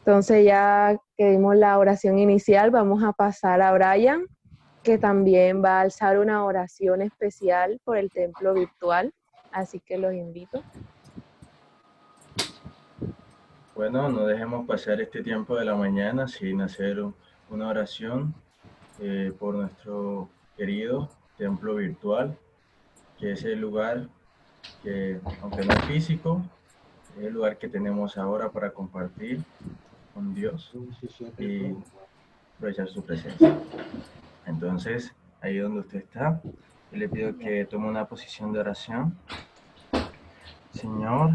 Entonces ya que dimos la oración inicial, vamos a pasar a Brian, que también va a alzar una oración especial por el templo virtual. Así que los invito. Bueno, no dejemos pasar este tiempo de la mañana sin hacer una oración por nuestro querido templo virtual, que es el lugar que, aunque no es físico, es el lugar que tenemos ahora para compartir con Dios y aprovechar su presencia. Entonces, ahí donde usted está, yo le pido que tome una posición de oración. Señor,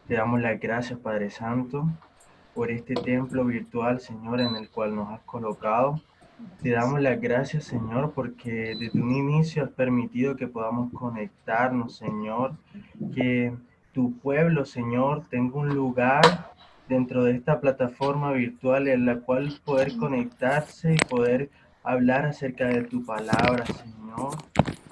te damos las gracias, Padre Santo, por este templo virtual, Señor, en el cual nos has colocado. Te damos las gracias, Señor, porque desde un inicio has permitido que podamos conectarnos, Señor, que tu pueblo, Señor, tenga un lugar dentro de esta plataforma virtual en la cual poder conectarse y poder hablar acerca de tu palabra, Señor,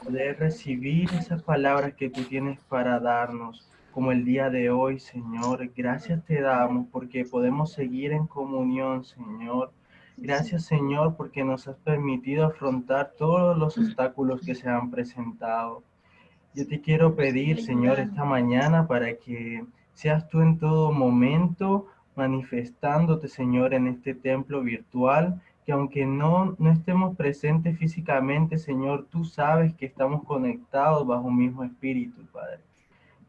poder recibir esas palabras que tú tienes para darnos, como el día de hoy, Señor. Gracias te damos porque podemos seguir en comunión, Señor. Gracias, Señor, porque nos has permitido afrontar todos los obstáculos que se han presentado. Yo te quiero pedir, Señor, esta mañana para que seas tú en todo momento manifestándote, Señor, en este templo virtual, que aunque no estemos presentes físicamente, Señor, tú sabes que estamos conectados bajo un mismo espíritu, Padre.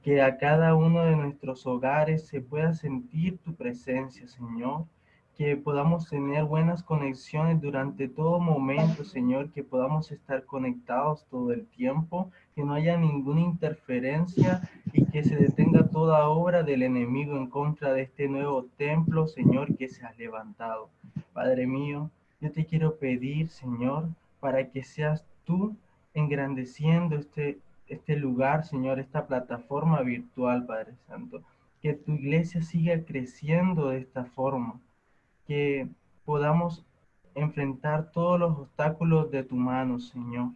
Que a cada uno de nuestros hogares se pueda sentir tu presencia, Señor. Que podamos tener buenas conexiones durante todo momento, Señor. Que podamos estar conectados todo el tiempo. Que no haya ninguna interferencia y que se detenga toda obra del enemigo en contra de este nuevo templo, Señor, que se ha levantado. Padre mío, yo te quiero pedir, Señor, para que seas tú engrandeciendo este lugar, Señor, esta plataforma virtual, Padre Santo. Que tu iglesia siga creciendo de esta forma, que podamos enfrentar todos los obstáculos de tu mano, Señor.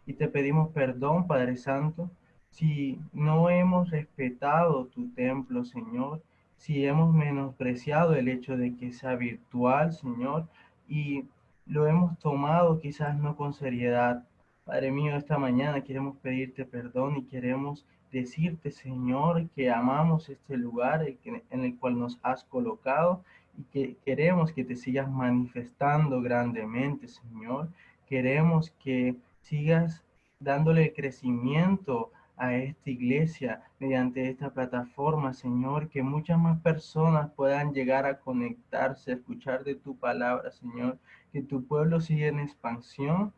Y te pedimos perdón, Padre Santo, si no hemos respetado tu templo, Señor, si hemos menospreciado el hecho de que sea virtual, Señor, y lo hemos tomado quizás no con seriedad. Padre mío, esta mañana queremos pedirte perdón y queremos decirte, Señor, que amamos este lugar en el cual nos has colocado y que queremos que te sigas manifestando grandemente, Señor. Queremos que sigas dándole crecimiento a esta iglesia mediante esta plataforma, Señor, que muchas más personas puedan llegar a conectarse, a escuchar de tu palabra, Señor, que tu pueblo siga en expansión,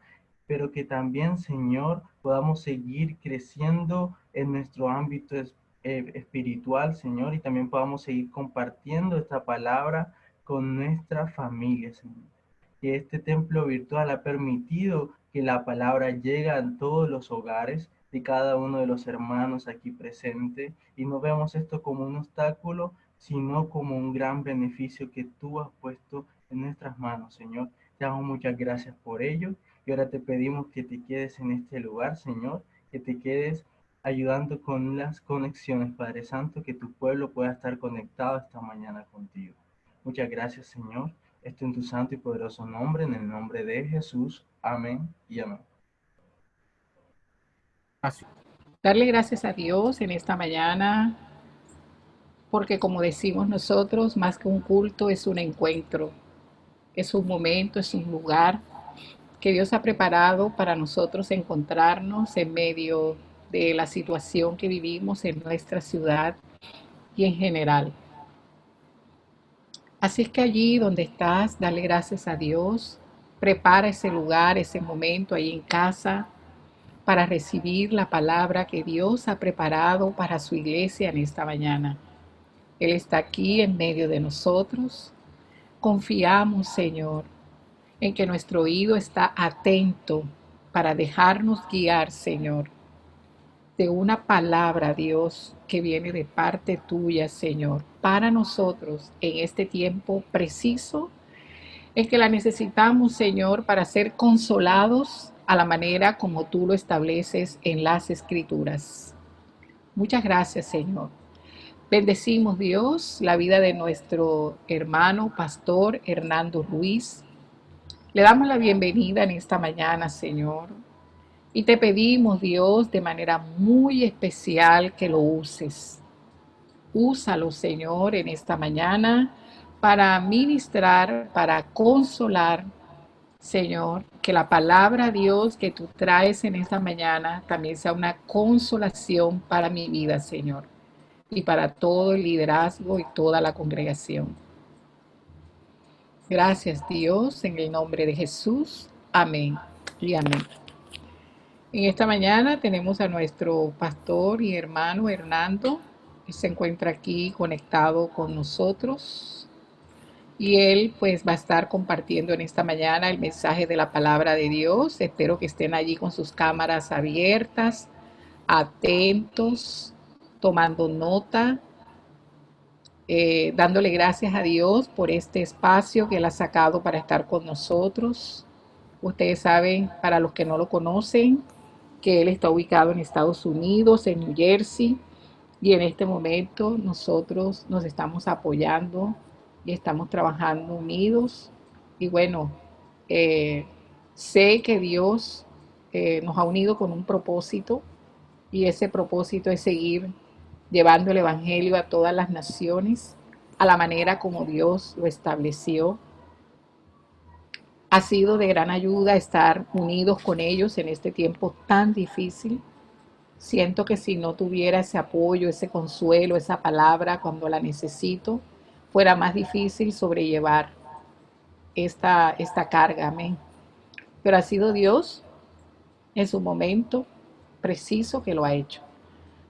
pero que también, Señor, podamos seguir creciendo en nuestro ámbito espiritual, Señor, y también podamos seguir compartiendo esta palabra con nuestra familia, Señor. Que este templo virtual ha permitido que la palabra llegue a todos los hogares de cada uno de los hermanos aquí presentes y no vemos esto como un obstáculo, sino como un gran beneficio que tú has puesto en nuestras manos, Señor. Te damos muchas gracias por ello y ahora te pedimos que te quedes en este lugar, Señor, que te quedes ayudando con las conexiones, Padre Santo, que tu pueblo pueda estar conectado esta mañana contigo. Muchas gracias, Señor. Esto en tu santo y poderoso nombre, en el nombre de Jesús. Amén y amén. Darle gracias a Dios en esta mañana, porque como decimos nosotros, más que un culto es un encuentro, es un momento, es un lugar que Dios ha preparado para nosotros encontrarnos en medio de la situación que vivimos en nuestra ciudad y en general. Así es que allí donde estás, dale gracias a Dios, prepara ese lugar, ese momento ahí en casa para recibir la palabra que Dios ha preparado para su iglesia en esta mañana. Él está aquí en medio de nosotros. Confiamos, Señor, en que nuestro oído está atento para dejarnos guiar, Señor, de una palabra, Dios, que viene de parte tuya, Señor, para nosotros en este tiempo preciso en que la necesitamos, Señor, para ser consolados a la manera como tú lo estableces en las Escrituras. Muchas gracias, Señor. Bendecimos, Dios, la vida de nuestro hermano pastor Hernando Ruiz. Le damos la bienvenida en esta mañana, Señor. Y te pedimos, Dios, de manera muy especial que lo uses. Úsalo, Señor, en esta mañana para ministrar, para consolar, Señor, que la palabra, Dios, que tú traes en esta mañana también sea una consolación para mi vida, Señor, y para todo el liderazgo y toda la congregación. Gracias, Dios, en el nombre de Jesús. Amén y amén. En esta mañana tenemos a nuestro pastor y hermano Hernando, que se encuentra aquí conectado con nosotros. Y él pues va a estar compartiendo en esta mañana el mensaje de la palabra de Dios. Espero que estén allí con sus cámaras abiertas, atentos, tomando nota, dándole gracias a Dios por este espacio que Él ha sacado para estar con nosotros. Ustedes saben, para los que no lo conocen, que Él está ubicado en Estados Unidos, en New Jersey, y en este momento nosotros nos estamos apoyando y estamos trabajando unidos. Y bueno, eh, sé que Dios nos ha unido con un propósito, y ese propósito es seguir llevando el Evangelio a todas las naciones a la manera como Dios lo estableció. Ha sido de gran ayuda estar unidos con ellos en este tiempo tan difícil. Siento que si no tuviera ese apoyo, ese consuelo, esa palabra cuando la necesito, fuera más difícil sobrellevar esta carga. Amén. Pero ha sido Dios en su momento preciso que lo ha hecho.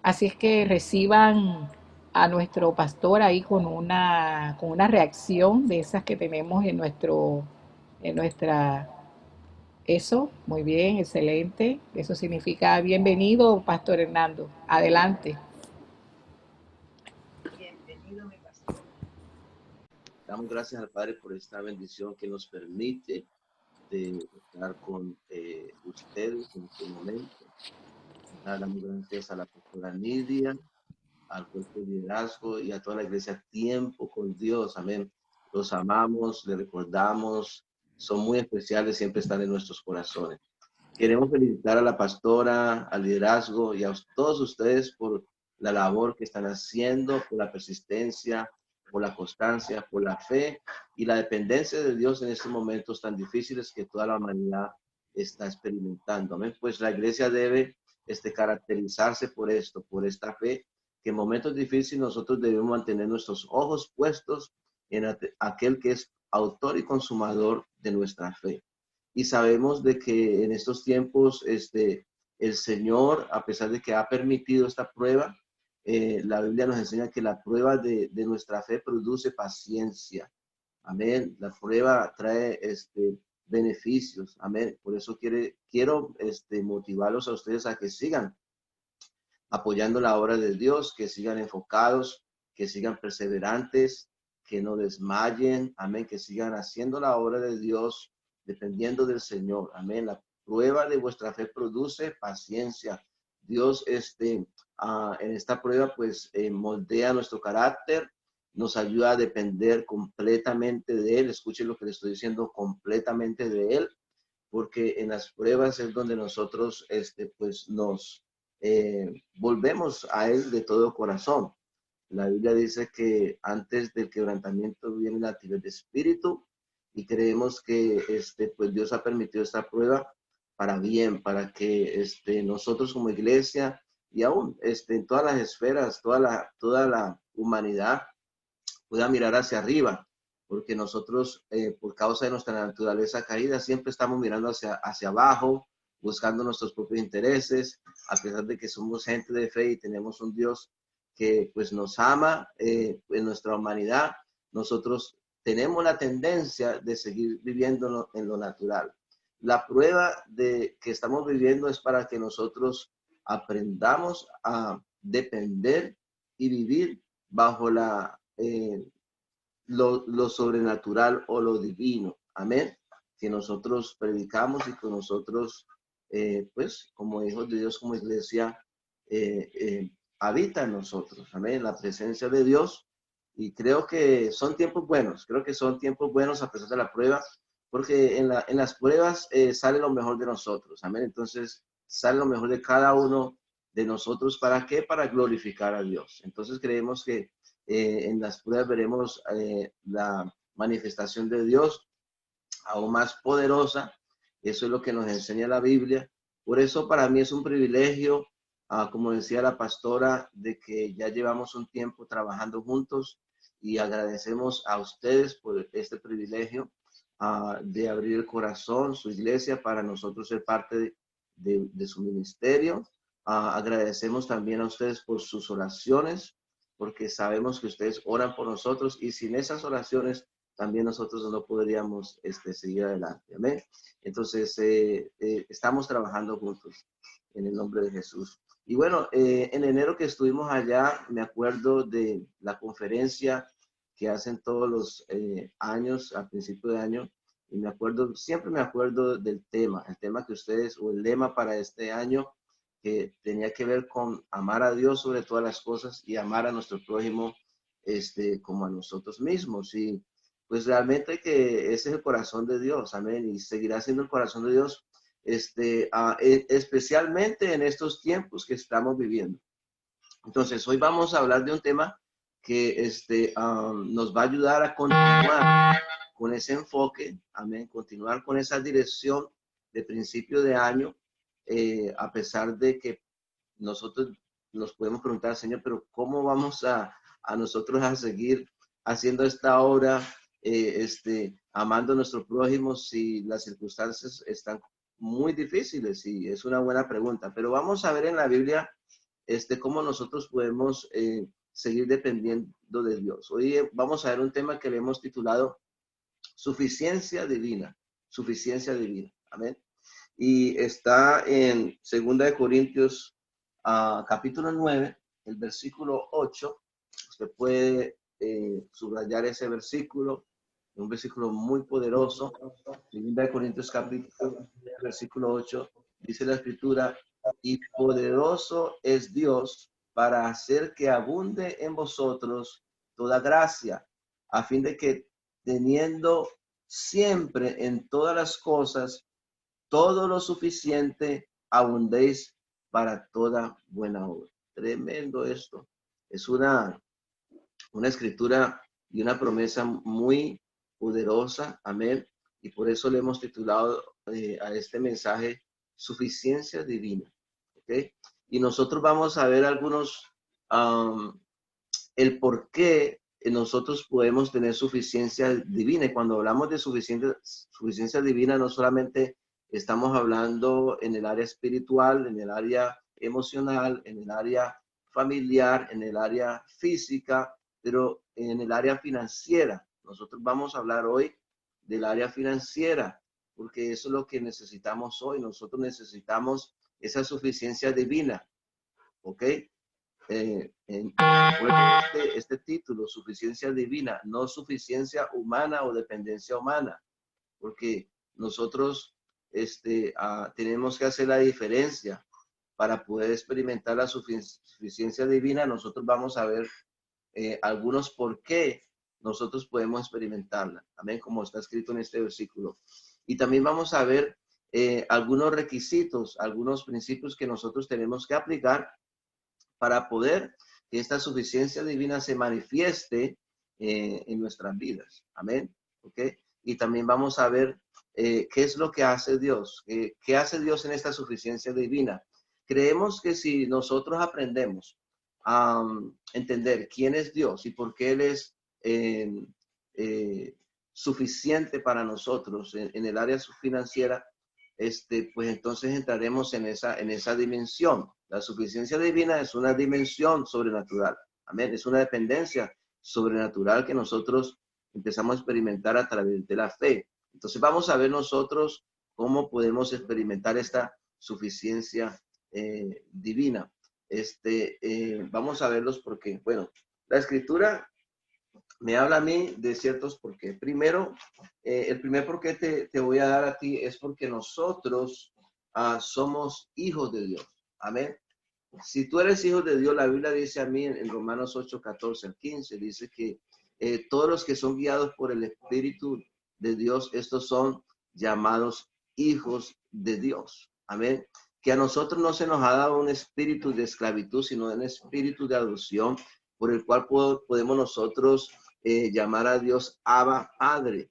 Así es que reciban a nuestro pastor ahí con una reacción de esas que tenemos en nuestra, eso, muy bien, excelente. Eso significa bienvenido, Pastor Hernando. Adelante. Bienvenido, mi pastor. Damos gracias al Padre por esta bendición que nos permite de estar con ustedes en este momento. Damos gracias a la pastora Nidia, al cuerpo de liderazgo y a toda la iglesia Tiempo con Dios. Amén. Los amamos, les recordamos, son muy especiales, siempre están en nuestros corazones. Queremos felicitar a la pastora, al liderazgo y a todos ustedes por la labor que están haciendo, por la persistencia, por la constancia, por la fe y la dependencia de Dios en estos momentos tan difíciles que toda la humanidad está experimentando. Amén. Pues la iglesia debe caracterizarse por esto, por esta fe, que en momentos difíciles nosotros debemos mantener nuestros ojos puestos en aquel que es autor y consumador de nuestra fe. Y sabemos de que en estos tiempos el Señor, a pesar de que ha permitido esta prueba, la Biblia nos enseña que la prueba de nuestra fe produce paciencia. Amén. La prueba trae beneficios. Amén. Por eso quiero motivarlos a ustedes a que sigan apoyando la obra de Dios, que sigan enfocados, que sigan perseverantes, que no desmayen. Amén. Que sigan haciendo la obra de Dios dependiendo del Señor. Amén. La prueba de vuestra fe produce paciencia. Dios en esta prueba pues moldea nuestro carácter, nos ayuda a depender completamente de Él. Escuchen lo que le estoy diciendo, completamente de Él, porque en las pruebas es donde nosotros pues nos volvemos a Él de todo corazón. La Biblia dice que antes del quebrantamiento viene la altivez de espíritu, y creemos que pues Dios ha permitido esta prueba para bien, para que nosotros como iglesia y aún en todas las esferas, toda la humanidad pueda mirar hacia arriba, porque nosotros por causa de nuestra naturaleza caída siempre estamos mirando hacia abajo, buscando nuestros propios intereses, a pesar de que somos gente de fe y tenemos un Dios que pues nos ama en nuestra humanidad. Nosotros tenemos la tendencia de seguir viviendo en lo natural. La prueba de que estamos viviendo es para que nosotros aprendamos a depender y vivir bajo lo sobrenatural o lo divino. Amén. Que nosotros predicamos y que nosotros, pues, como hijos de Dios, como iglesia, habita en nosotros. Amén. La presencia de Dios. Y creo que son tiempos buenos. Creo que son tiempos buenos a pesar de la prueba, porque en las pruebas sale lo mejor de nosotros. Amén. Entonces sale lo mejor de cada uno de nosotros. ¿Para qué? Para glorificar a Dios. Entonces creemos que en las pruebas veremos la manifestación de Dios aún más poderosa. Eso es lo que nos enseña la Biblia. Por eso para mí es un privilegio, como decía la pastora, de que ya llevamos un tiempo trabajando juntos y agradecemos a ustedes por este privilegio de abrir el corazón, su iglesia, para nosotros ser parte de su ministerio. Agradecemos también a ustedes por sus oraciones, porque sabemos que ustedes oran por nosotros y sin esas oraciones también nosotros no podríamos seguir adelante. Amén. Entonces, estamos trabajando juntos en el nombre de Jesús. Y bueno, en enero que estuvimos allá, me acuerdo de la conferencia que hacen todos los años, a principio de año, y me acuerdo, siempre me acuerdo del tema, el tema que ustedes, o el lema para este año, que tenía que ver con amar a Dios sobre todas las cosas y amar a nuestro prójimo como a nosotros mismos. Y pues realmente que ese es el corazón de Dios, amén, y seguirá siendo el corazón de Dios, especialmente en estos tiempos que estamos viviendo. Entonces, hoy vamos a hablar de un tema que nos va a ayudar a continuar con ese enfoque, amén, continuar con esa dirección de principio de año, a pesar de que nosotros nos podemos preguntar, Señor, pero ¿cómo vamos a nosotros a seguir haciendo esta obra, amando a nuestro prójimo si las circunstancias están muy difíciles? Y es una buena pregunta, pero vamos a ver en la Biblia cómo nosotros podemos seguir dependiendo de Dios. Hoy vamos a ver un tema que le hemos titulado suficiencia divina, suficiencia divina. Amén. Y está en 2 Corintios capítulo 9, el versículo 8. Usted puede subrayar ese versículo, un versículo muy poderoso. 2 Corintios capítulo, versículo 8, dice la escritura: y poderoso es Dios para hacer que abunde en vosotros toda gracia, a fin de que teniendo siempre en todas las cosas todo lo suficiente, abundéis para toda buena obra. Tremendo esto. Es una escritura y una promesa muy poderosa. Amén. Y por eso le hemos titulado a este mensaje suficiencia divina. ¿Ok? Y nosotros vamos a ver algunos, el por qué nosotros podemos tener suficiencia divina. Y cuando hablamos de suficiencia divina, no solamente estamos hablando en el área espiritual, en el área emocional, en el área familiar, en el área física, pero en el área financiera. Nosotros vamos a hablar hoy del área financiera, porque eso es lo que necesitamos hoy. Nosotros necesitamos esa suficiencia divina, ¿ok? Este título, suficiencia divina, no suficiencia humana o dependencia humana, porque nosotros tenemos que hacer la diferencia para poder experimentar la suficiencia divina. Nosotros vamos a ver algunos por qué nosotros podemos experimentarla. Amén, como está escrito en este versículo. Y también vamos a ver algunos requisitos, algunos principios que nosotros tenemos que aplicar para poder que esta suficiencia divina se manifieste en nuestras vidas. Amén. ¿Ok? Y también vamos a ver qué es lo que hace Dios. ¿Qué hace Dios en esta suficiencia divina? Creemos que si nosotros aprendemos a entender quién es Dios y por qué Él es suficiente para nosotros en el área financiera, pues entonces entraremos en esa dimensión. La suficiencia divina es una dimensión sobrenatural. Amén. Es una dependencia sobrenatural que nosotros empezamos a experimentar a través de la fe. Entonces vamos a ver nosotros cómo podemos experimentar esta suficiencia divina. Vamos a verlos porque, bueno, la escritura me habla a mí de ciertos por qué. Primero, el primer por qué te voy a dar a ti es porque nosotros somos hijos de Dios. Amén. si tú eres hijo de Dios, la Biblia dice a mí en Romanos 8, 14 al 15, dice que todos los que son guiados por el Espíritu de Dios, estos son llamados hijos de Dios. Amén. Que a nosotros no se nos ha dado un espíritu de esclavitud, sino un espíritu de adopción, por el cual podemos nosotros llamar a Dios Abba, Padre.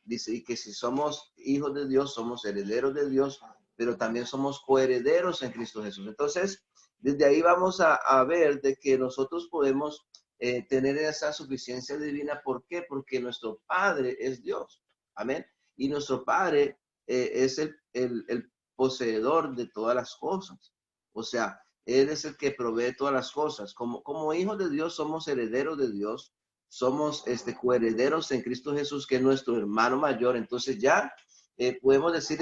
Dice, y que si somos hijos de Dios, somos herederos de Dios, pero también somos coherederos en Cristo Jesús. Entonces, desde ahí vamos a ver de que nosotros podemos tener esa suficiencia divina. ¿Por qué? Porque nuestro Padre es Dios. Amén. Y nuestro Padre es el poseedor de todas las cosas. O sea, Él es el que provee todas las cosas. Como hijos de Dios, somos herederos de Dios. Somos coherederos en Cristo Jesús, que es nuestro hermano mayor. Entonces ya podemos decir,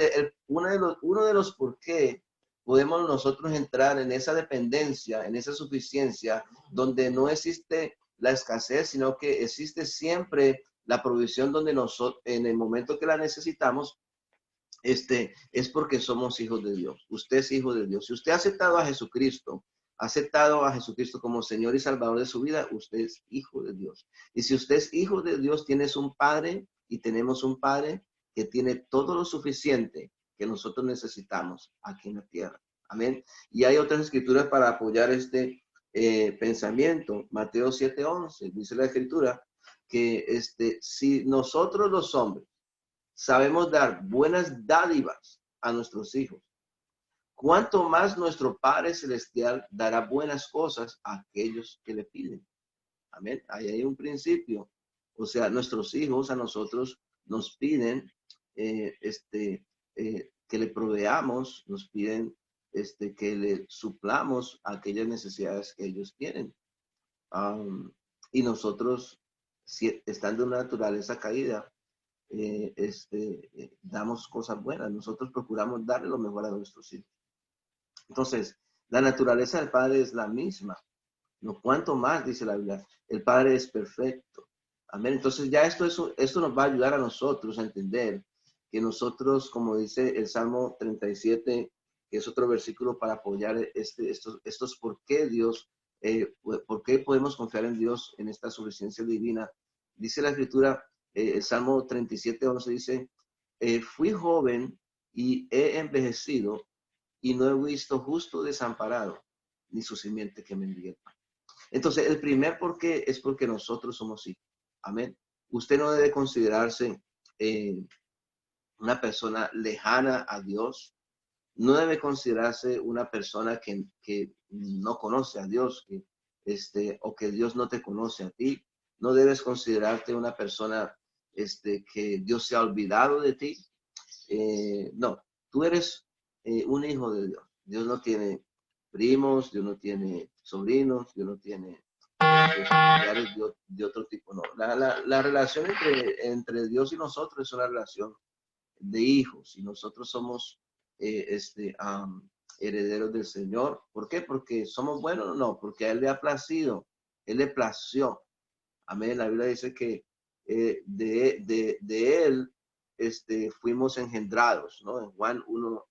uno de los por qué podemos nosotros entrar en esa dependencia, en esa suficiencia, donde no existe la escasez, sino que existe siempre la provisión donde nosotros, en el momento que la necesitamos, es porque somos hijos de Dios. Usted es hijo de Dios. Si usted ha aceptado a Jesucristo, como Señor y Salvador de su vida, usted es hijo de Dios. Y si usted es hijo de Dios, tienes un Padre, y tenemos un Padre que tiene todo lo suficiente que nosotros necesitamos aquí en la tierra. Amén. Y hay otras escrituras para apoyar este pensamiento. Mateo 7:11 dice la escritura que si nosotros los hombres sabemos dar buenas dádivas a nuestros hijos, cuánto más nuestro Padre Celestial dará buenas cosas a aquellos que le piden. Amén. Ahí hay un principio. O sea, nuestros hijos a nosotros nos piden que le proveamos, nos piden que le suplamos aquellas necesidades que ellos tienen. Y nosotros, si, estando en una naturaleza caída, damos cosas buenas. Nosotros procuramos darle lo mejor a nuestros hijos. Entonces, la naturaleza del Padre es la misma. No, cuanto más, dice la Biblia, el Padre es perfecto. Amén. Entonces ya esto nos va a ayudar a nosotros a entender que nosotros, como dice el Salmo 37, que es otro versículo para apoyar estos por qué Dios, por qué podemos confiar en Dios en esta suficiencia divina. Dice la Escritura, el Salmo 37:11 dice, fui joven y he envejecido y no he visto justo desamparado, ni su simiente que mendigue el pan. Entonces, el primer por qué es porque nosotros somos hijos. Amén. Usted no debe considerarse una persona lejana a Dios. No debe considerarse una persona que no conoce a Dios, o que Dios no te conoce a ti. No debes considerarte una persona que Dios se ha olvidado de ti. No, tú eres un hijo de Dios. Dios no tiene primos, Dios no tiene sobrinos, Dios no tiene familiares de otro tipo. No, la relación entre Dios y nosotros es una relación de hijos, y nosotros somos herederos del Señor. ¿Por qué? Porque somos buenos, no, porque a Él le ha placido, Él le plació. Amén. La Biblia dice que de Él fuimos engendrados, ¿no? En Juan 1,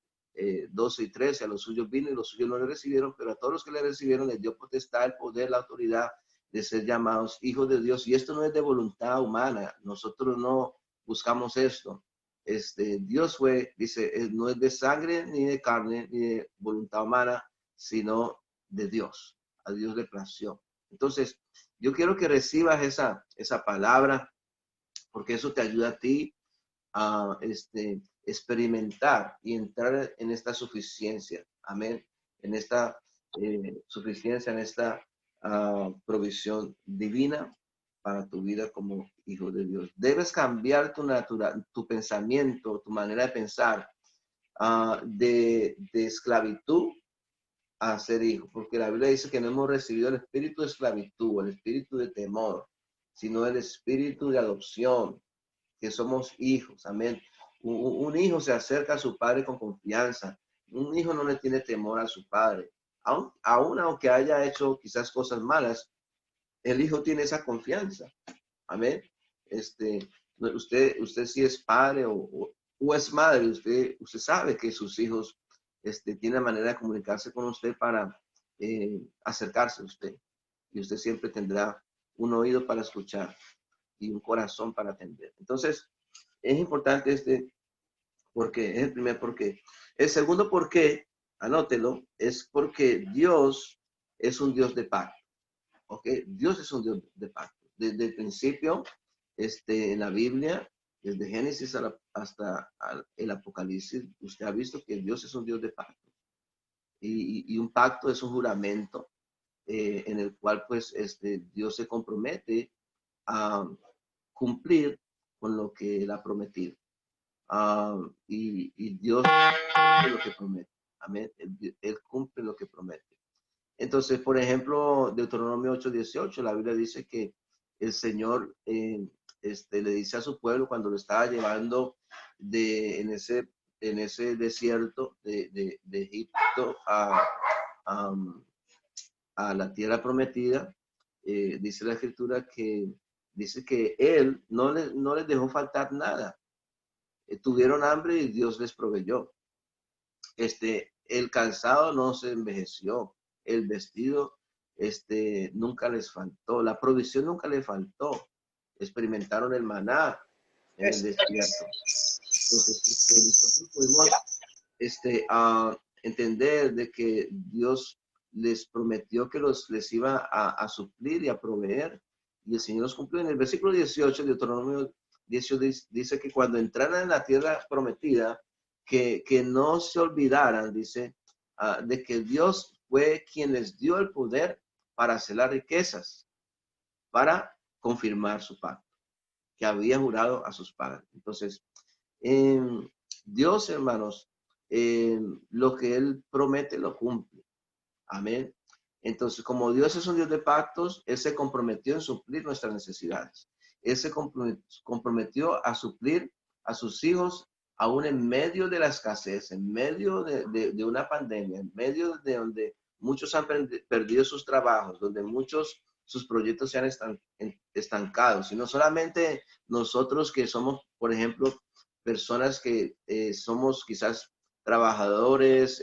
12 y 13, a los suyos vino y los suyos no le recibieron, pero a todos los que le recibieron les dio potestad, el poder, la autoridad de ser llamados hijos de Dios. Y esto no es de voluntad humana, nosotros no buscamos esto. Dios dice, no es de sangre ni de carne ni de voluntad humana, sino de Dios. A Dios le plació. Entonces, yo quiero que recibas esa palabra, porque eso te ayuda a ti a experimentar y entrar en esta suficiencia. Amén. En esta suficiencia, en esta provisión divina para tu vida como hijo de Dios. Debes cambiar tu pensamiento, tu manera de pensar de esclavitud a ser hijo, porque la Biblia dice que no hemos recibido el espíritu de esclavitud, el espíritu de temor, sino el espíritu de adopción, que somos hijos. Amén. Un hijo se acerca a su padre con confianza. Un hijo no le tiene temor a su padre. Aún aunque haya hecho quizás cosas malas, el hijo tiene esa confianza. Amén. Usted si es padre o es madre, usted sabe que sus hijos tienen manera de comunicarse con usted para acercarse a usted. Y usted siempre tendrá un oído para escuchar y un corazón para atender. Entonces, es importante porque es el primer porqué. El segundo porqué, anótelo, es porque Dios es un Dios de pacto. ¿Ok? Dios es un Dios de pacto. Desde el principio, en la Biblia, desde Génesis hasta el Apocalipsis, usted ha visto que Dios es un Dios de pacto. Y un pacto es un juramento en el cual pues Dios se compromete a cumplir con lo que él ha prometido. Y Dios cumple lo que promete. Amén. Él cumple lo que promete. Entonces, por ejemplo, Deuteronomio 8:18, la Biblia dice que el Señor le dice a su pueblo cuando lo estaba llevando en ese desierto de Egipto a la tierra prometida, dice la Escritura que dice que Él no les dejó faltar nada. Tuvieron hambre y Dios les proveyó. El calzado no se envejeció, el vestido nunca les faltó, la provisión nunca les faltó. Experimentaron el maná en el desierto. Entonces, nosotros pudimos entender de que Dios les prometió que les iba a suplir y a proveer, y el Señor los cumplió. En el versículo 18 de Deuteronomio 18 dice que cuando entraran en la tierra prometida, que no se olvidaran, dice, de que Dios fue quien les dio el poder para hacer las riquezas, para confirmar su pacto que había jurado a sus padres. Entonces, Dios, hermanos, lo que Él promete lo cumple. Amén. Entonces, como Dios es un Dios de pactos, Él se comprometió en suplir nuestras necesidades. Él se comprometió a suplir a sus hijos aún en medio de la escasez, en medio de una pandemia, en medio de donde muchos han perdido sus trabajos, donde muchos sus proyectos se han estancado, sino solamente nosotros que somos, por ejemplo, personas que somos quizás trabajadores,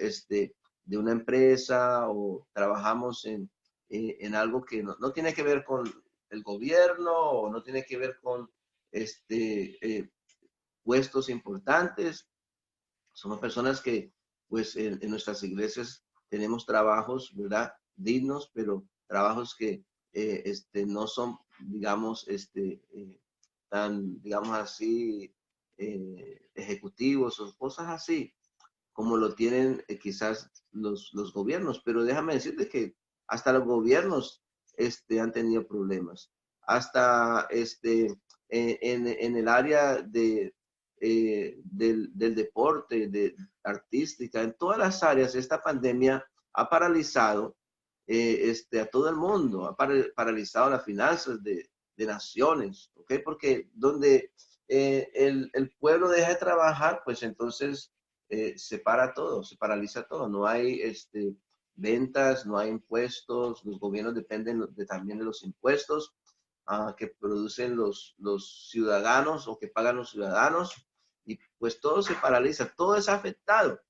de una empresa o trabajamos en algo que no tiene que ver con el gobierno o no tiene que ver con puestos importantes. Somos personas que pues en nuestras iglesias tenemos trabajos, ¿verdad? Dignos, pero trabajos que no son, digamos, tan, digamos así, ejecutivos o cosas así como lo tienen quizás los gobiernos, pero déjame decirte que hasta los gobiernos han tenido problemas. Hasta en el área del deporte, de artística, en todas las áreas, esta pandemia ha paralizado a todo el mundo, ha paralizado las finanzas de naciones, ¿ok? Porque donde el pueblo deja de trabajar, pues entonces se para todo, se paraliza todo. No hay ventas, no hay impuestos, los gobiernos dependen también de los impuestos que producen los ciudadanos o que pagan los ciudadanos, y pues todo se paraliza, todo es afectado.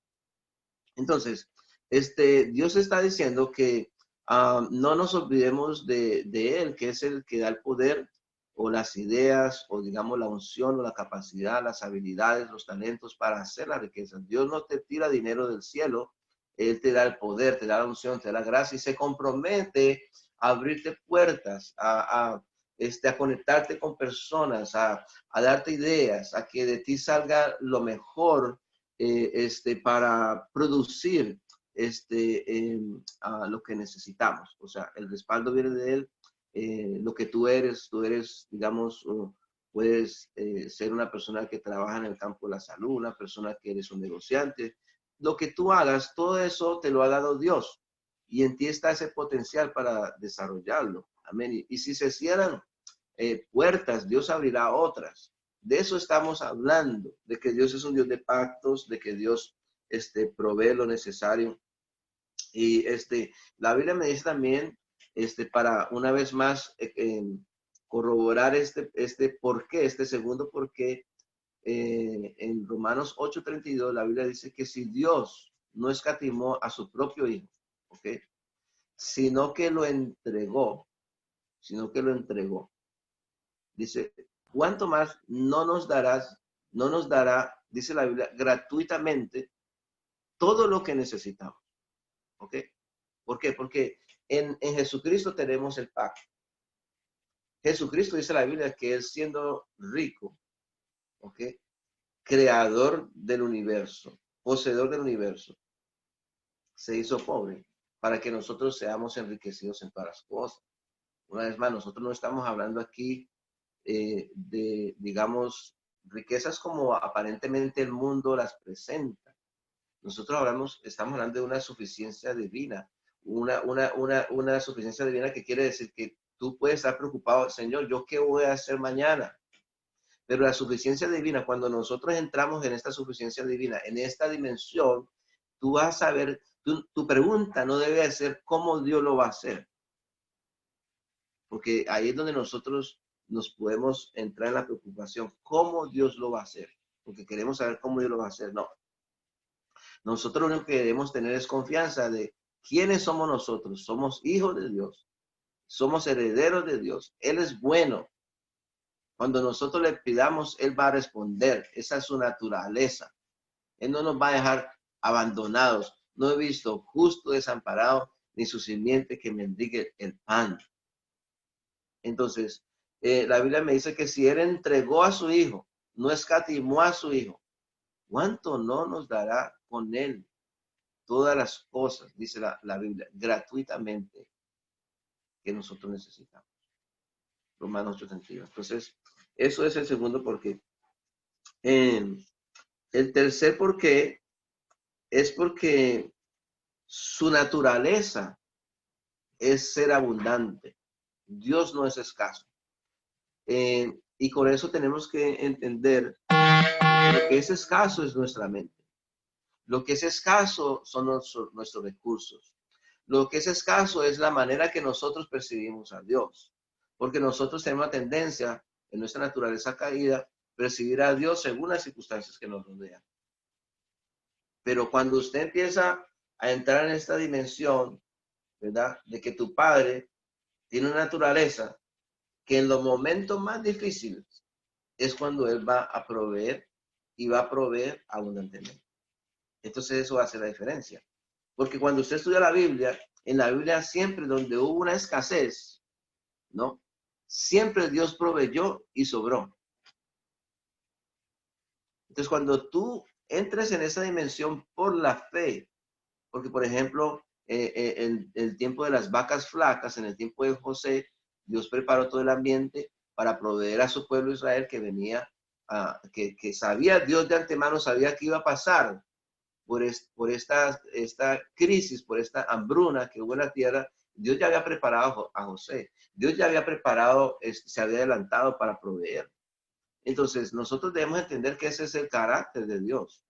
Entonces, Dios está diciendo que no nos olvidemos de Él, que es el que da el poder o las ideas o digamos la unción o la capacidad, las habilidades, los talentos para hacer la riqueza. Dios no te tira dinero del cielo, Él te da el poder, te da la unción, te da la gracia y se compromete a abrirte puertas, a conectarte con personas, a darte ideas, a que de ti salga lo mejor para producir lo que necesitamos. O sea, el respaldo viene de Él. Lo que tú eres, digamos, puedes ser una persona que trabaja en el campo de la salud, una persona que eres un negociante. Lo que tú hagas, todo eso te lo ha dado Dios. Y en ti está ese potencial para desarrollarlo. Amén. Y si se cierran puertas, Dios abrirá otras. De eso estamos hablando, de que Dios es un Dios de pactos, de que Dios provee lo necesario. Y la Biblia me dice también, para una vez más corroborar este por qué, este segundo por qué, en Romanos 8:32, la Biblia dice que si Dios no escatimó a su propio Hijo, ¿ok? sino que lo entregó, dice, ¿cuánto más no nos dará, dice la Biblia, gratuitamente todo lo que necesitamos? ¿Ok? ¿Por qué? Porque en Jesucristo tenemos el pacto. Jesucristo dice la Biblia que Él siendo rico, ¿ok? Creador del universo, poseedor del universo, se hizo pobre para que nosotros seamos enriquecidos en todas las cosas. Una vez más, nosotros no estamos hablando aquí de, digamos, riquezas como aparentemente el mundo las presenta. Nosotros estamos hablando de una suficiencia divina, una suficiencia divina que quiere decir que tú puedes estar preocupado, Señor, ¿yo qué voy a hacer mañana? Pero la suficiencia divina, cuando nosotros entramos en esta suficiencia divina, en esta dimensión, tú vas a saber, tu pregunta no debe ser cómo Dios lo va a hacer. Porque ahí es donde nosotros nos podemos entrar en la preocupación, ¿cómo Dios lo va a hacer? Porque queremos saber cómo Dios lo va a hacer. No. Nosotros lo único que debemos tener es confianza de quiénes somos nosotros. Somos hijos de Dios. Somos herederos de Dios. Él es bueno. Cuando nosotros le pidamos, Él va a responder. Esa es su naturaleza. Él no nos va a dejar abandonados. No he visto justo desamparado, ni su simiente que mendigue el pan. Entonces, la Biblia me dice que si Él entregó a su Hijo, no escatimó a su Hijo, ¿cuánto no nos dará con Él todas las cosas, dice la Biblia, gratuitamente que nosotros necesitamos? Romanos 8:32. Entonces, eso es el segundo porqué. El tercer porqué es porque su naturaleza es ser abundante. Dios no es escaso. Y con eso tenemos que entender que lo que es escaso es nuestra mente. Lo que es escaso son nuestros recursos. Lo que es escaso es la manera que nosotros percibimos a Dios. Porque nosotros tenemos la tendencia, en nuestra naturaleza caída, percibir a Dios según las circunstancias que nos rodean. Pero cuando usted empieza a entrar en esta dimensión, ¿verdad? De que tu Padre tiene una naturaleza que en los momentos más difíciles es cuando Él va a proveer y va a proveer abundantemente. Entonces eso hace la diferencia. Porque cuando usted estudia la Biblia, en la Biblia siempre donde hubo una escasez, ¿no? Siempre Dios proveyó y sobró. Entonces cuando tú entres en esa dimensión por la fe, porque por ejemplo, en el tiempo de las vacas flacas, en el tiempo de José, Dios preparó todo el ambiente para proveer a su pueblo Israel que venía, que sabía, Dios de antemano sabía que iba a pasar por esta crisis, por esta hambruna que hubo en la tierra. Dios ya había preparado a José. Dios ya había preparado, se había adelantado para proveer. Entonces, nosotros debemos entender que ese es el carácter de Dios.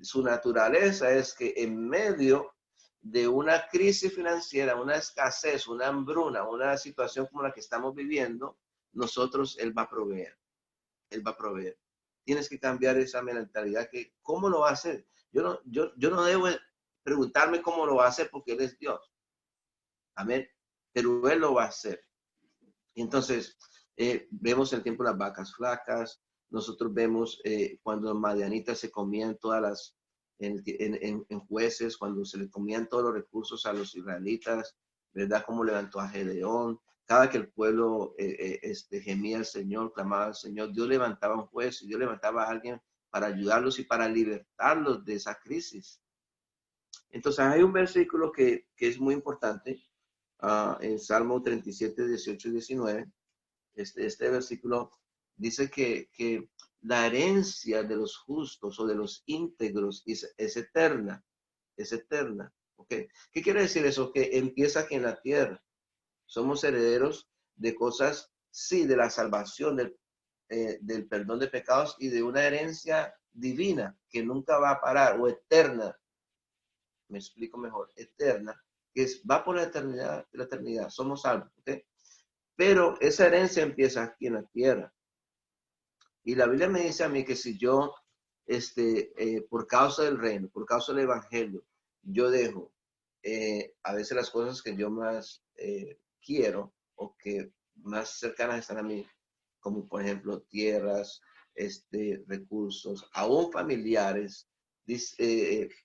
Su naturaleza es que en medio de una crisis financiera, una escasez, una hambruna, una situación como la que estamos viviendo, Él va a proveer. Él va a proveer. Tienes que cambiar esa mentalidad que, ¿cómo lo va a hacer? Yo no debo preguntarme cómo lo va a hacer porque Él es Dios. Amén. Pero Él lo va a hacer. Y entonces, vemos el tiempo de las vacas flacas. Nosotros vemos cuando los madianitas se comían todas las, en Jueces, cuando se le comían todos los recursos a los israelitas, ¿verdad? Como levantó a Gedeón. Cada que el pueblo gemía al Señor, clamaba al Señor, Dios levantaba a un juez y Dios levantaba a alguien para ayudarlos y para libertarlos de esa crisis. Entonces hay un versículo que es muy importante en Salmo 37, 18 y 19. Este versículo dice que la herencia de los justos o de los íntegros es eterna, es eterna. ¿Okay? ¿Qué quiere decir eso? Que empieza aquí en la tierra. Somos herederos de cosas, sí, de la salvación, del perdón de pecados y de una herencia divina que nunca va a parar o eterna. Me explico mejor, eterna, que va por la eternidad, somos salvos, ¿ok? Pero esa herencia empieza aquí en la tierra. Y la Biblia me dice a mí que si yo, por causa del reino, por causa del evangelio, yo dejo a veces las cosas que yo más quiero o que más cercanas están a mí, como por ejemplo tierras, recursos, aún familiares,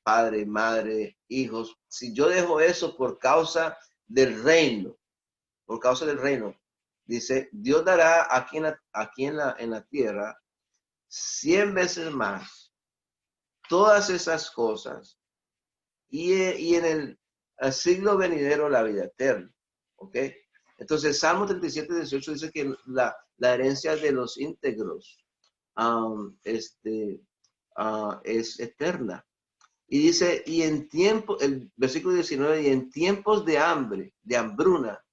padre, madre, hijos, si yo dejo eso por causa del reino, dice, Dios dará aquí en la tierra 100 veces más todas esas cosas y en el siglo venidero la vida eterna. ¿Ok? Entonces, Salmo 37:18 dice que la herencia de los íntegros es eterna. Y dice, y en tiempo, el versículo 19, y en tiempos de hambre, de hambruna,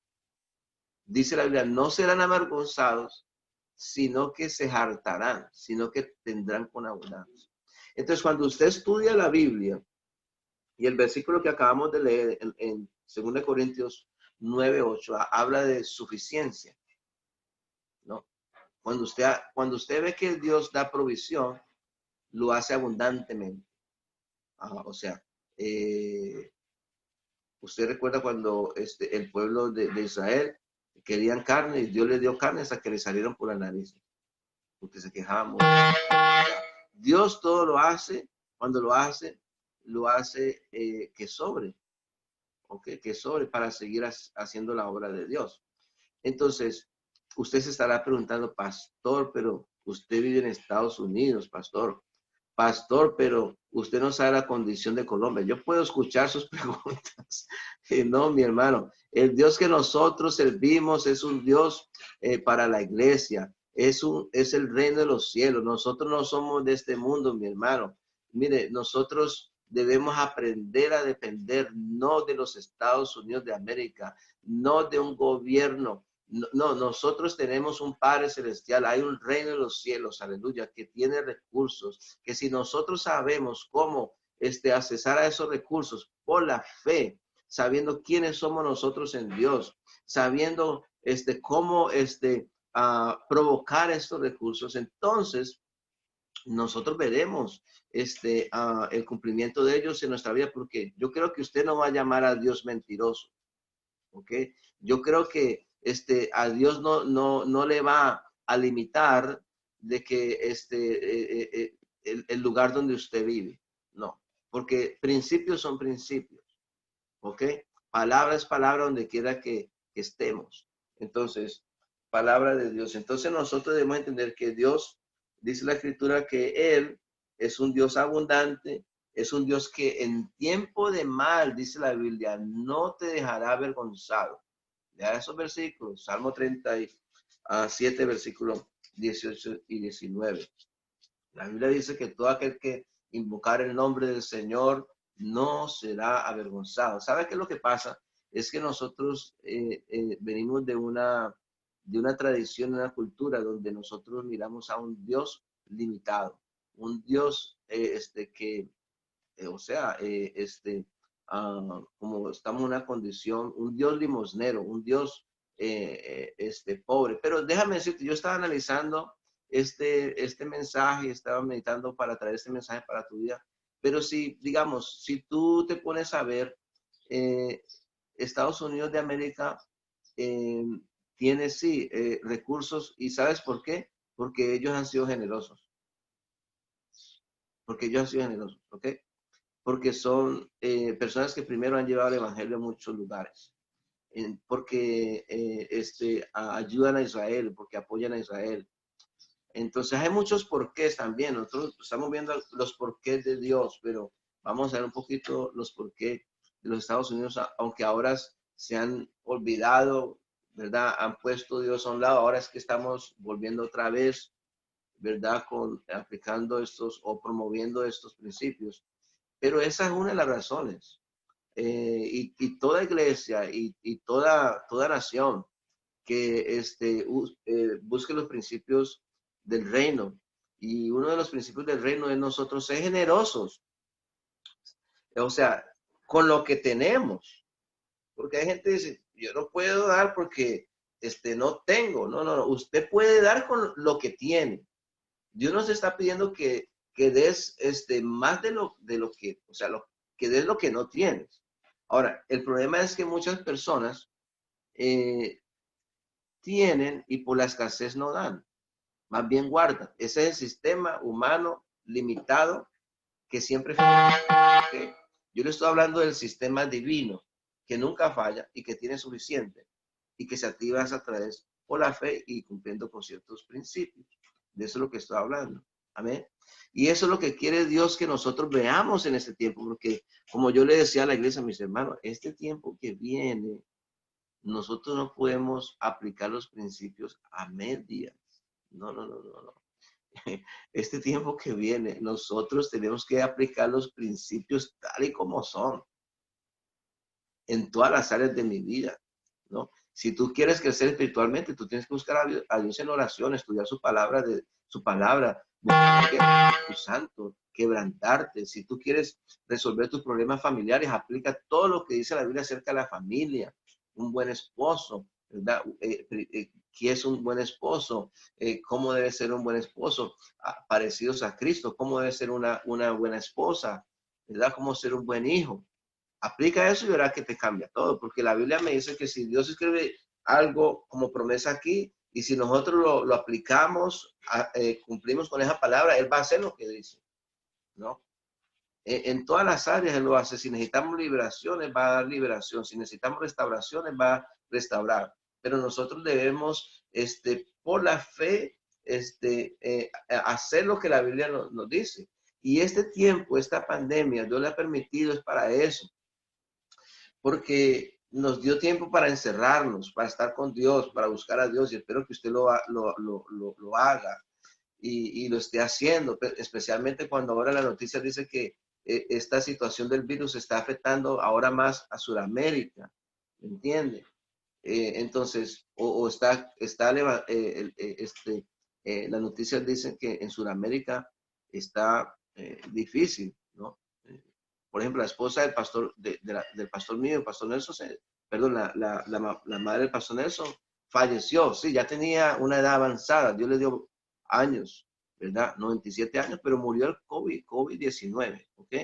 dice la Biblia, no serán avergonzados, sino que se hartarán, sino que tendrán con abundancia. Entonces, cuando usted estudia la Biblia, y el versículo que acabamos de leer en 2 Corintios 9:8 habla de suficiencia, ¿no? Cuando usted ve que Dios da provisión, lo hace abundantemente. O sea, usted recuerda cuando el pueblo de Israel querían carne y Dios les dio carne hasta que le salieron por la nariz, porque se quejaban mucho. Dios todo lo hace, cuando lo hace que sobre. ¿Okay? Que sobre para seguir haciendo la obra de Dios. Entonces, usted se estará preguntando, pastor, pero usted vive en Estados Unidos, pastor, pero usted no sabe la condición de Colombia. Yo puedo escuchar sus preguntas. No, mi hermano, el Dios que nosotros servimos es un Dios para la iglesia, es el reino de los cielos. Nosotros no somos de este mundo, mi hermano. Mire, nosotros debemos aprender a depender no de los Estados Unidos de América, no de un gobierno. No, nosotros tenemos un Padre Celestial, hay un reino de los cielos, aleluya, que tiene recursos, que si nosotros sabemos cómo accesar a esos recursos por la fe, sabiendo quiénes somos nosotros en Dios, sabiendo cómo provocar estos recursos, entonces nosotros veremos el cumplimiento de ellos en nuestra vida, porque yo creo que usted no va a llamar a Dios mentiroso, ¿ok? Yo creo que a Dios no le va a limitar de que el lugar donde usted vive, no, porque principios son principios, ¿ok? Palabra es palabra donde quiera que estemos. Entonces, palabra de Dios. Entonces nosotros debemos entender que Dios, dice la Escritura, que Él es un Dios abundante, es un Dios que en tiempo de mal, dice la Biblia, no te dejará avergonzado. Lea esos versículos, Salmo 37, versículos 18 y 19. La Biblia dice que todo aquel que invocar el nombre del Señor no será avergonzado. ¿Sabe qué es lo que pasa? Es que nosotros venimos de una tradición, una cultura donde nosotros miramos a un Dios limitado, un Dios como estamos en una condición, un Dios limosnero, un Dios pobre. Pero déjame decirte, yo estaba analizando este mensaje, estaba meditando para traer este mensaje para tu vida. Pero si, digamos, si tú te pones a ver, Estados Unidos de América tiene, sí, recursos, y ¿sabes por qué? Porque ellos han sido generosos. ¿Ok? Porque son personas que primero han llevado el evangelio a muchos lugares, porque ayudan a Israel, porque apoyan a Israel. Entonces hay muchos porqués también. Nosotros estamos viendo los porqués de Dios, pero vamos a ver un poquito los porqués de los Estados Unidos, aunque ahora se han olvidado, ¿verdad? Han puesto Dios a un lado. Ahora es que estamos volviendo otra vez, ¿verdad? Aplicando estos o promoviendo estos principios. Pero esa es una de las razones. Y toda iglesia y toda nación que busque los principios del reino. Y uno de los principios del reino es nosotros ser generosos. O sea, con lo que tenemos. Porque hay gente que dice, yo no puedo dar porque no tengo. No. Usted puede dar con lo que tiene. Dios nos está pidiendo que des más de lo que, o sea, que des lo que no tienes. Ahora, el problema es que muchas personas tienen y por la escasez no dan, más bien guardan. Ese es el sistema humano limitado que siempre falla. ¿Okay? Yo le estoy hablando del sistema divino, que nunca falla y que tiene suficiente y que se activa a través por la fe y cumpliendo con ciertos principios. De eso es lo que estoy hablando. Amén. Y eso es lo que quiere Dios que nosotros veamos en este tiempo, porque como yo le decía a la iglesia, mis hermanos, este tiempo que viene, nosotros no podemos aplicar los principios a medias. No, no, no, no, no. Este tiempo que viene, nosotros tenemos que aplicar los principios tal y como son en todas las áreas de mi vida, ¿no? Si tú quieres crecer espiritualmente, tú tienes que buscar a Dios en oración, estudiar su palabra, buscar tu santo, quebrantarte. Si tú quieres resolver tus problemas familiares, aplica todo lo que dice la Biblia acerca de la familia, un buen esposo, ¿verdad? ¿Qué es un buen esposo? ¿Cómo debe ser un buen esposo? Parecidos a Cristo, ¿cómo debe ser una buena esposa? ¿Verdad? ¿Cómo ser un buen hijo? Aplica eso y verás que te cambia todo, porque la Biblia me dice que si Dios escribe algo como promesa aquí, y si nosotros lo aplicamos, cumplimos con esa palabra, Él va a hacer lo que dice, ¿no? En todas las áreas Él lo hace. Si necesitamos liberaciones, va a dar liberación. Si necesitamos restauraciones, va a restaurar. Pero nosotros debemos, por la fe, hacer lo que la Biblia nos dice. Y este tiempo, esta pandemia, Dios le ha permitido, es para eso. Porque nos dio tiempo para encerrarnos, para estar con Dios, para buscar a Dios, y espero que usted lo haga y lo esté haciendo, especialmente cuando ahora la noticia dice que esta situación del virus está afectando ahora más a Sudamérica, ¿me entiende? Entonces, las noticias dicen que en Sudamérica está difícil, ¿no? Por ejemplo, la esposa del pastor, del pastor mío, el pastor Nelson, la madre del pastor Nelson falleció, sí, ya tenía una edad avanzada, Dios le dio años, ¿verdad? 97 años, pero murió el COVID-19, ¿ok?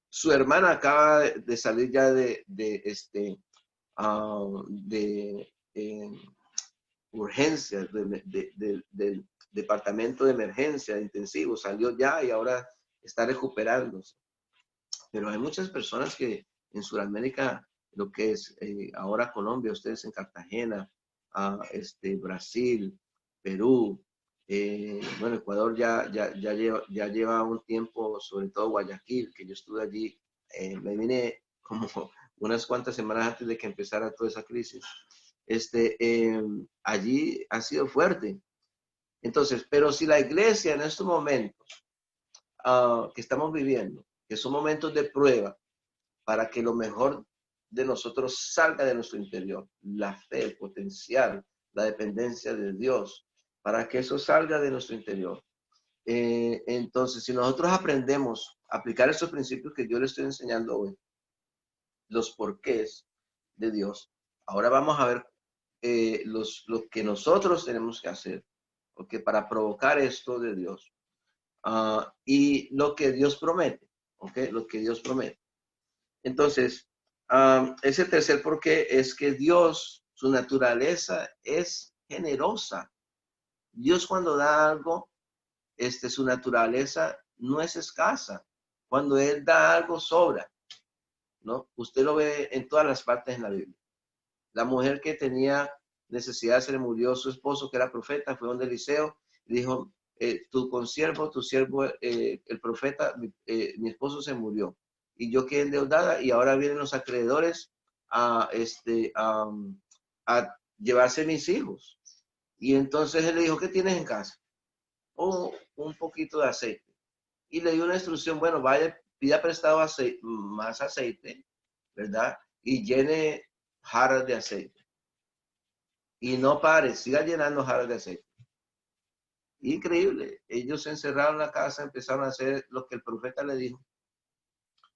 Su hermana acaba de salir ya de urgencias, del departamento de emergencia intensivo, salió ya y ahora está recuperándose. Pero hay muchas personas que en Sudamérica, lo que es ahora Colombia, ustedes en Cartagena, Brasil, Perú, bueno, Ecuador ya lleva un tiempo, sobre todo Guayaquil, que yo estuve allí, me vine como unas cuantas semanas antes de que empezara toda esa crisis. Allí ha sido fuerte. Entonces, pero si la iglesia en estos momentos que estamos viviendo, que son momentos de prueba, para que lo mejor de nosotros salga de nuestro interior, la fe, el potencial, la dependencia de Dios, para que eso salga de nuestro interior. Entonces, si nosotros aprendemos a aplicar esos principios que yo les estoy enseñando hoy, los porqués de Dios, ahora vamos a ver lo que nosotros tenemos que hacer, ¿okay? Para provocar esto de Dios. Y lo que Dios promete, ¿ok? Lo que Dios promete. Entonces, ese tercer porqué es que Dios, su naturaleza es generosa. Dios cuando da algo, su naturaleza no es escasa. Cuando Él da algo, sobra, ¿no? Usted lo ve en todas las partes en la Biblia. La mujer que tenía necesidad, se le murió su esposo, que era profeta, fue donde Eliseo, y dijo, tu consiervo, tu siervo, el profeta, mi esposo se murió. Y yo quedé endeudada y ahora vienen los acreedores a llevarse mis hijos. Y entonces él le dijo, ¿qué tienes en casa? Oh, un poquito de aceite. Y le dio una instrucción, bueno, vaya, pida prestado más aceite, ¿verdad? Y llene jarras de aceite. Y no pare, siga llenando jarras de aceite. Increíble. Ellos se encerraron en la casa, empezaron a hacer lo que el profeta le dijo.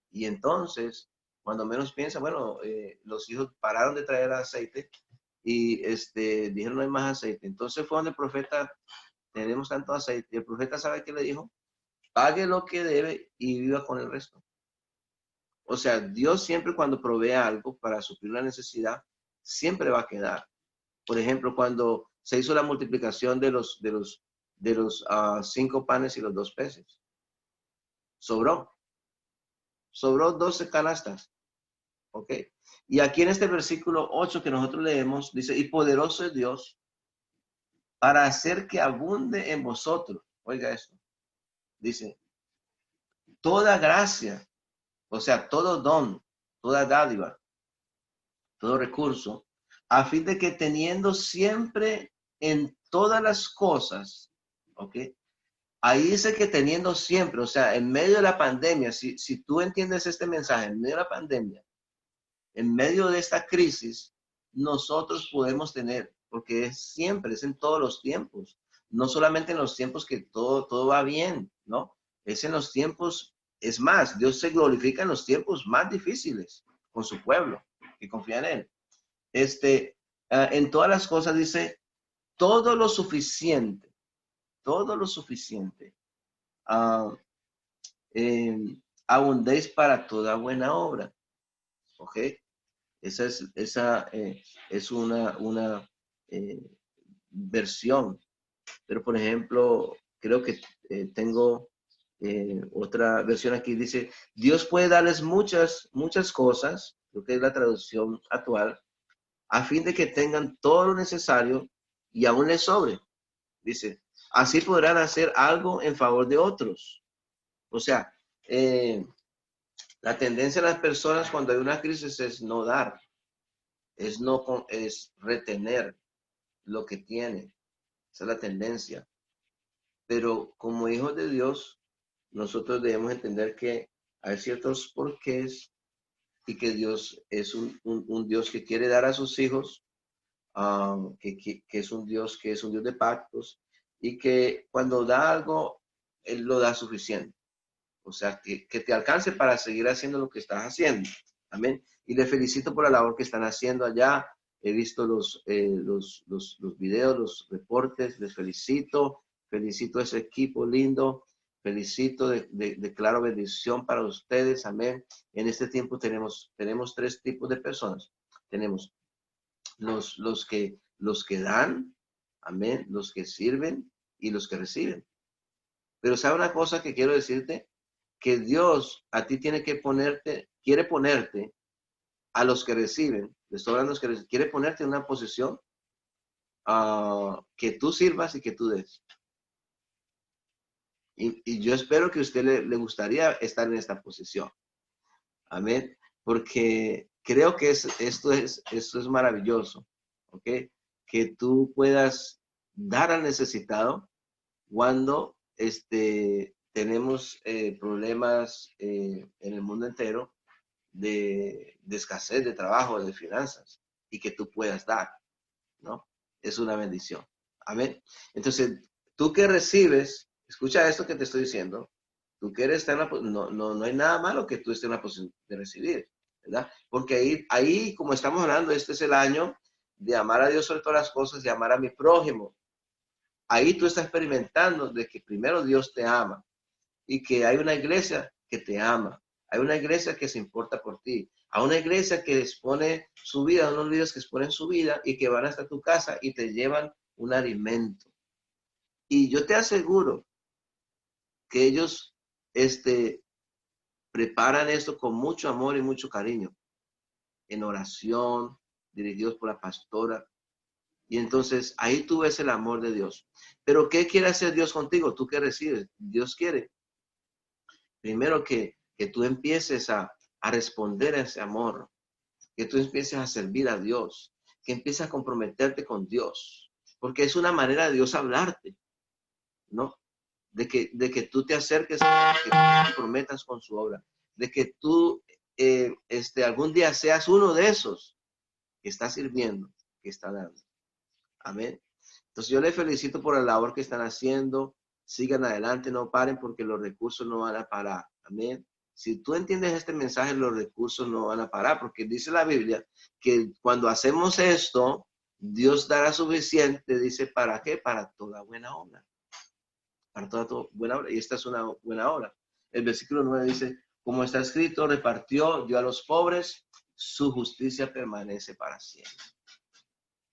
Y entonces, cuando menos piensa, bueno, los hijos pararon de traer aceite y dijeron no hay más aceite. Entonces fue donde el profeta, tenemos tanto aceite. Y el profeta, ¿sabe qué le dijo? Pague lo que debe y viva con el resto. O sea, Dios siempre cuando provee algo para suplir una necesidad, siempre va a quedar. Por ejemplo, cuando se hizo la multiplicación de los 5 panes y los 2 peces, sobró 12 canastas, ¿ok? Y aquí en este versículo 8 que nosotros leemos, dice, y poderoso es Dios para hacer que abunde en vosotros. Oiga esto, dice, toda gracia, o sea, todo don, toda dádiva, todo recurso, a fin de que teniendo siempre en todas las cosas, ¿ok? Ahí dice que teniendo siempre, o sea, en medio de la pandemia, si tú entiendes este mensaje, en medio de la pandemia, en medio de esta crisis, nosotros podemos tener, porque es siempre, es en todos los tiempos, no solamente en los tiempos que todo va bien, ¿no? Es en los tiempos, es más, Dios se glorifica en los tiempos más difíciles con su pueblo, que confía en Él. En todas las cosas dice, todo lo suficiente, ah, abundéis para toda buena obra, ¿ok? Esa es una versión, pero por ejemplo, creo que tengo otra versión aquí, dice, Dios puede darles muchas cosas, creo que es la traducción actual, a fin de que tengan todo lo necesario y aún les sobre. Dice, así podrán hacer algo en favor de otros. O sea, la tendencia de las personas cuando hay una crisis es no dar, es retener lo que tiene. Esa es la tendencia. Pero como hijos de Dios, nosotros debemos entender que hay ciertos porqués y que Dios es un Dios que quiere dar a sus hijos, que es un Dios de pactos y que cuando da algo, Él lo da suficiente. O sea, que te alcance para seguir haciendo lo que estás haciendo. Amén. Y le felicito por la labor que están haciendo allá. He visto los videos, los reportes. Les felicito. Felicito a ese equipo lindo. Felicito, declaro bendición para ustedes. Amén. En este tiempo tenemos 3 tipos de personas. Tenemos los que dan. Amén. Los que sirven y los que reciben. Pero ¿sabe una cosa que quiero decirte? Que Dios a ti quiere ponerte a los que reciben, quiere ponerte en una posición que tú sirvas y que tú des. Y yo espero que a usted le gustaría estar en esta posición. Amén. Porque creo que esto es maravilloso. ¿Ok? Que tú puedas dar al necesitado cuando tenemos problemas en el mundo entero de escasez de trabajo, de finanzas, y que tú puedas dar, ¿no? Es una bendición. Amén. Entonces, tú que recibes, escucha esto que te estoy diciendo, tú que eres no hay nada malo que tú estés en la posición de recibir, ¿verdad? Porque ahí, como estamos hablando, este es el año de amar a Dios sobre todas las cosas y amar a mi prójimo. Ahí tú estás experimentando de que primero Dios te ama y que hay una iglesia que te ama. Hay una iglesia que se importa por ti. Hay una iglesia que expone su vida, unos líderes que exponen su vida y que van hasta tu casa y te llevan un alimento. Y yo te aseguro que ellos preparan esto con mucho amor y mucho cariño, en oración, dirigidos por la pastora. Y entonces ahí tú ves el amor de Dios. Pero ¿qué quiere hacer Dios contigo? ¿Tú qué recibes? Dios quiere primero que tú empieces a responder a ese amor, que tú empieces a servir a Dios, que empieces a comprometerte con Dios, porque es una manera de Dios hablarte, ¿no? De que tú te acerques, que tú te comprometas con su obra, de que tú algún día seas uno de esos que está sirviendo, que está dando. Amén. Entonces yo les felicito por la labor que están haciendo. Sigan adelante, no paren porque los recursos no van a parar. Amén. Si tú entiendes este mensaje, los recursos no van a parar porque dice la Biblia que cuando hacemos esto, Dios dará suficiente, dice, ¿para qué? Para toda buena obra. Para toda buena obra. Y esta es una buena obra. El versículo 9 dice, Como está escrito, repartió, dio a los pobres, su justicia permanece para siempre.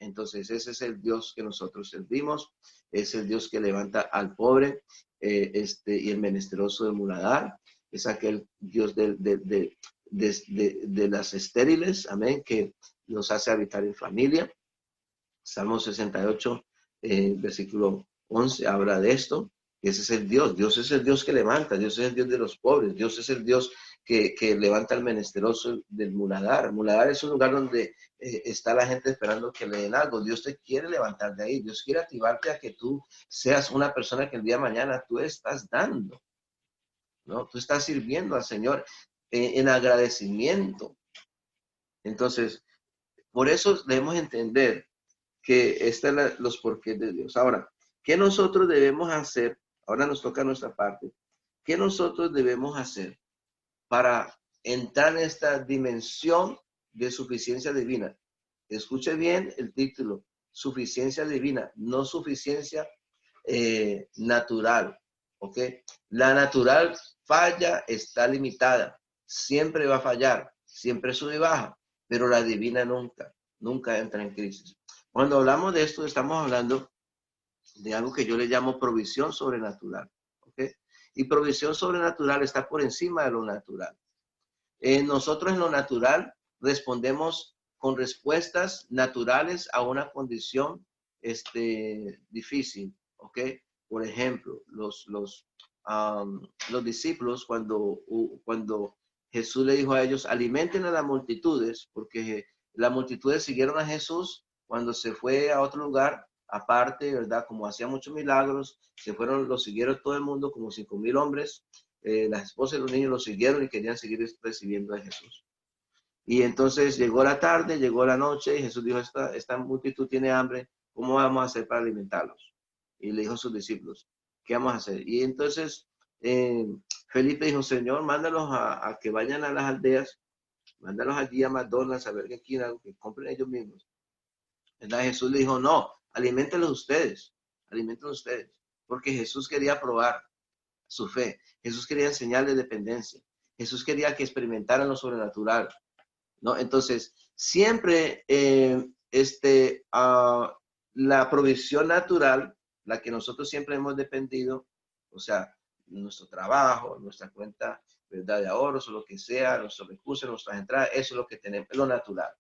Entonces, ese es el Dios que nosotros servimos, es el Dios que levanta al pobre y el menesteroso del muladar, es aquel Dios de las estériles, amén, que nos hace habitar en familia. Salmo 68, versículo 11, habla de esto. Ese es el Dios. Dios es el Dios que levanta. Dios es el Dios de los pobres. Dios es el Dios que levanta al menesteroso del muladar. El muladar es un lugar donde está la gente esperando que le den algo. Dios te quiere levantar de ahí. Dios quiere activarte a que tú seas una persona que el día de mañana tú estás dando, ¿no? Tú estás sirviendo al Señor en agradecimiento. Entonces, por eso debemos entender que están los porqués de Dios. Ahora, ¿qué nosotros debemos hacer? Ahora nos toca nuestra parte. ¿Qué nosotros debemos hacer para entrar en esta dimensión de suficiencia divina? Escuche bien el título, suficiencia divina, no suficiencia natural, ¿ok? La natural falla, está limitada, siempre va a fallar, siempre sube y baja, pero la divina nunca, nunca entra en crisis. Cuando hablamos de esto, estamos hablando de algo que yo le llamo provisión sobrenatural, ¿ok? Y provisión sobrenatural está por encima de lo natural. Nosotros en lo natural respondemos con respuestas naturales a una condición difícil, ¿ok? Por ejemplo, los discípulos cuando Jesús le dijo a ellos, alimenten a las multitudes, porque las multitudes siguieron a Jesús cuando se fue a otro lugar, aparte, ¿verdad? Como hacía muchos milagros, lo siguieron todo el mundo, como 5,000 hombres. Las esposas y los niños lo siguieron y querían seguir recibiendo a Jesús. Y entonces llegó la tarde, llegó la noche y Jesús dijo, esta multitud tiene hambre, ¿cómo vamos a hacer para alimentarlos? Y le dijo a sus discípulos, ¿qué vamos a hacer? Y entonces Felipe dijo, Señor, mándalos a que vayan a las aldeas, mándalos allí a McDonald's, a ver qué algo que compren ellos mismos. ¿Verdad? Jesús le dijo, no, aliméntenlos ustedes, porque Jesús quería probar su fe. Jesús quería enseñarle dependencia. Jesús quería que experimentaran lo sobrenatural, ¿no? Entonces, siempre la provisión natural, la que nosotros siempre hemos dependido, o sea, nuestro trabajo, nuestra cuenta, ¿verdad?, de ahorros o lo que sea, nuestros recursos, nuestras entradas, eso es lo que tenemos, lo natural.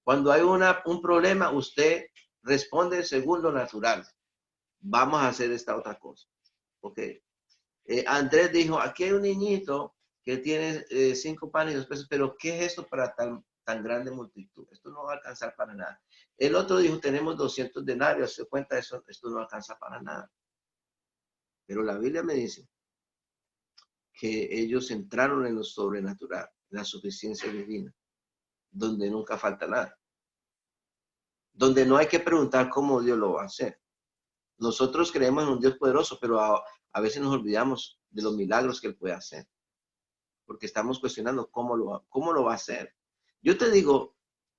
Cuando hay un problema, usted responde según lo natural. Vamos a hacer esta otra cosa, ¿ok? Andrés dijo, aquí hay un niñito que tiene 5 panes y 2 peces, pero ¿qué es esto para tan grande multitud? Esto no va a alcanzar para nada. El otro dijo, tenemos 200 denarios, se cuenta eso, esto no alcanza para nada. Pero la Biblia me dice que ellos entraron en lo sobrenatural, en la suficiencia divina, donde nunca falta nada. Donde no hay que preguntar cómo Dios lo va a hacer. Nosotros creemos en un Dios poderoso, pero a veces nos olvidamos de los milagros que Él puede hacer. Porque estamos cuestionando cómo lo va a hacer. Yo te digo,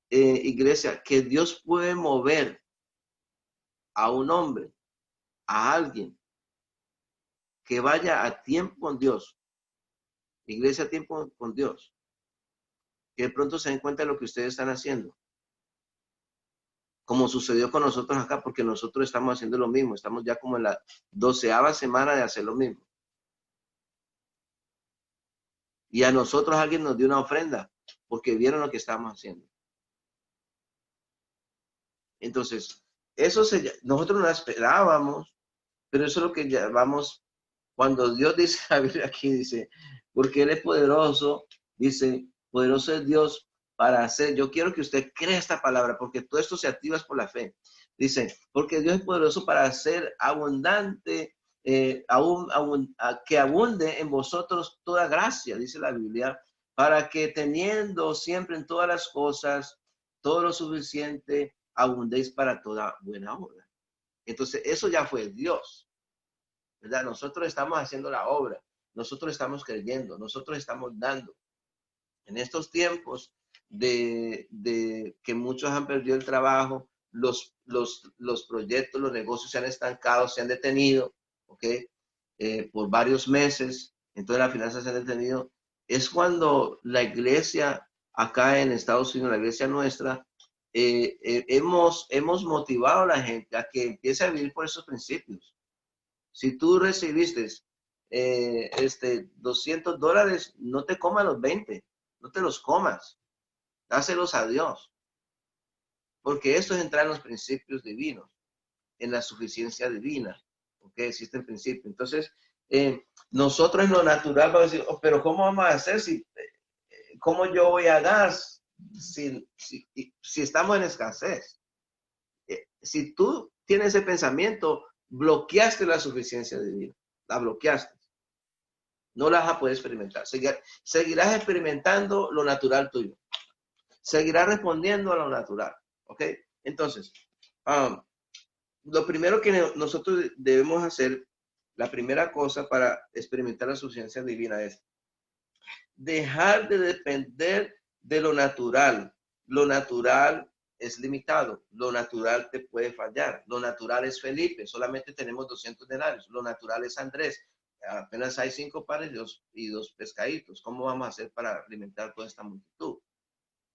iglesia, que Dios puede mover a un hombre, a alguien, que vaya a tiempo con Dios, iglesia a tiempo con Dios, que de pronto se den cuenta de lo que ustedes están haciendo. Como sucedió con nosotros acá, porque nosotros estamos haciendo lo mismo, estamos ya como en la 12ª semana de hacer lo mismo. Y a nosotros alguien nos dio una ofrenda, porque vieron lo que estábamos haciendo. Entonces, nosotros no esperábamos, pero eso es lo que llamamos, cuando Dios dice, la Biblia aquí dice, porque Él es poderoso, dice, poderoso es Dios para hacer. Yo quiero que usted crea esta palabra, porque todo esto se activa por la fe. Dice, porque Dios es poderoso para hacer abundante, que abunde en vosotros toda gracia, dice la Biblia, para que teniendo siempre en todas las cosas todo lo suficiente, abundéis para toda buena obra. Entonces, eso ya fue Dios, ¿verdad? Nosotros estamos haciendo la obra, nosotros estamos creyendo, nosotros estamos dando. En estos tiempos de que muchos han perdido el trabajo, los proyectos, los negocios se han estancado, se han detenido, ¿ok? Por varios meses, entonces las finanzas se han detenido. es cuando la iglesia acá en Estados Unidos, la iglesia nuestra, hemos motivado a la gente a que empiece a vivir por esos principios. Si tú recibiste $200, no te comas los 20, no te los comas, dáselos a Dios, porque esto es entrar en los principios divinos, en la suficiencia divina, ¿ok? Existen principios. Entonces, nosotros en lo natural vamos a decir, oh, pero ¿cómo vamos a hacer si, cómo yo voy a dar si estamos en escasez? Si tú tienes ese pensamiento, bloqueaste la suficiencia divina, la bloqueaste. No la vas a poder experimentar. Seguirás experimentando lo natural tuyo. Seguirás respondiendo a lo natural, ¿ok? Entonces, lo primero que nosotros debemos hacer, la primera cosa para experimentar la suficiencia divina es dejar de depender de lo natural. Lo natural es limitado. Lo natural te puede fallar. Lo natural es Felipe. Solamente tenemos 200 denarios. Lo natural es Andrés. Apenas hay 5 panes y 2 pescaditos. ¿Cómo vamos a hacer para alimentar toda esta multitud?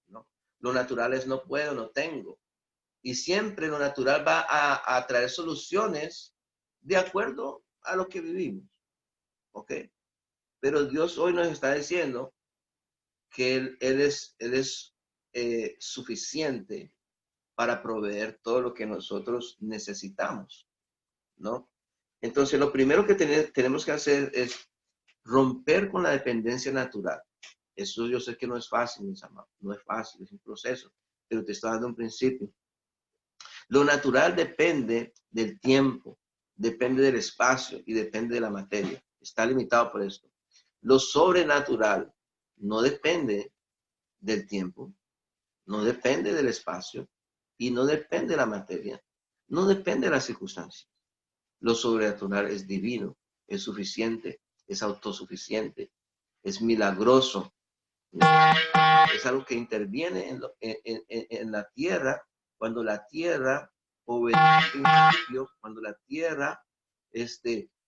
¿No? Lo natural es no puedo, no tengo. Y siempre lo natural va a traer soluciones de acuerdo a lo que vivimos. ¿Ok? Pero Dios hoy nos está diciendo que Él es suficiente para proveer todo lo que nosotros necesitamos, ¿no? Entonces, lo primero que tenemos que hacer es romper con la dependencia natural. Eso yo sé que no es fácil, mis amados, no es fácil, es un proceso, pero te estoy dando un principio. Lo natural depende del tiempo, depende del espacio y depende de la materia. Está limitado por esto. Lo sobrenatural no depende del tiempo, no depende del espacio y no depende de la materia, no depende de las circunstancias. Lo sobrenatural es divino, es suficiente, es autosuficiente, es milagroso. Es algo que interviene en la tierra cuando la tierra obedece al principio, cuando la tierra,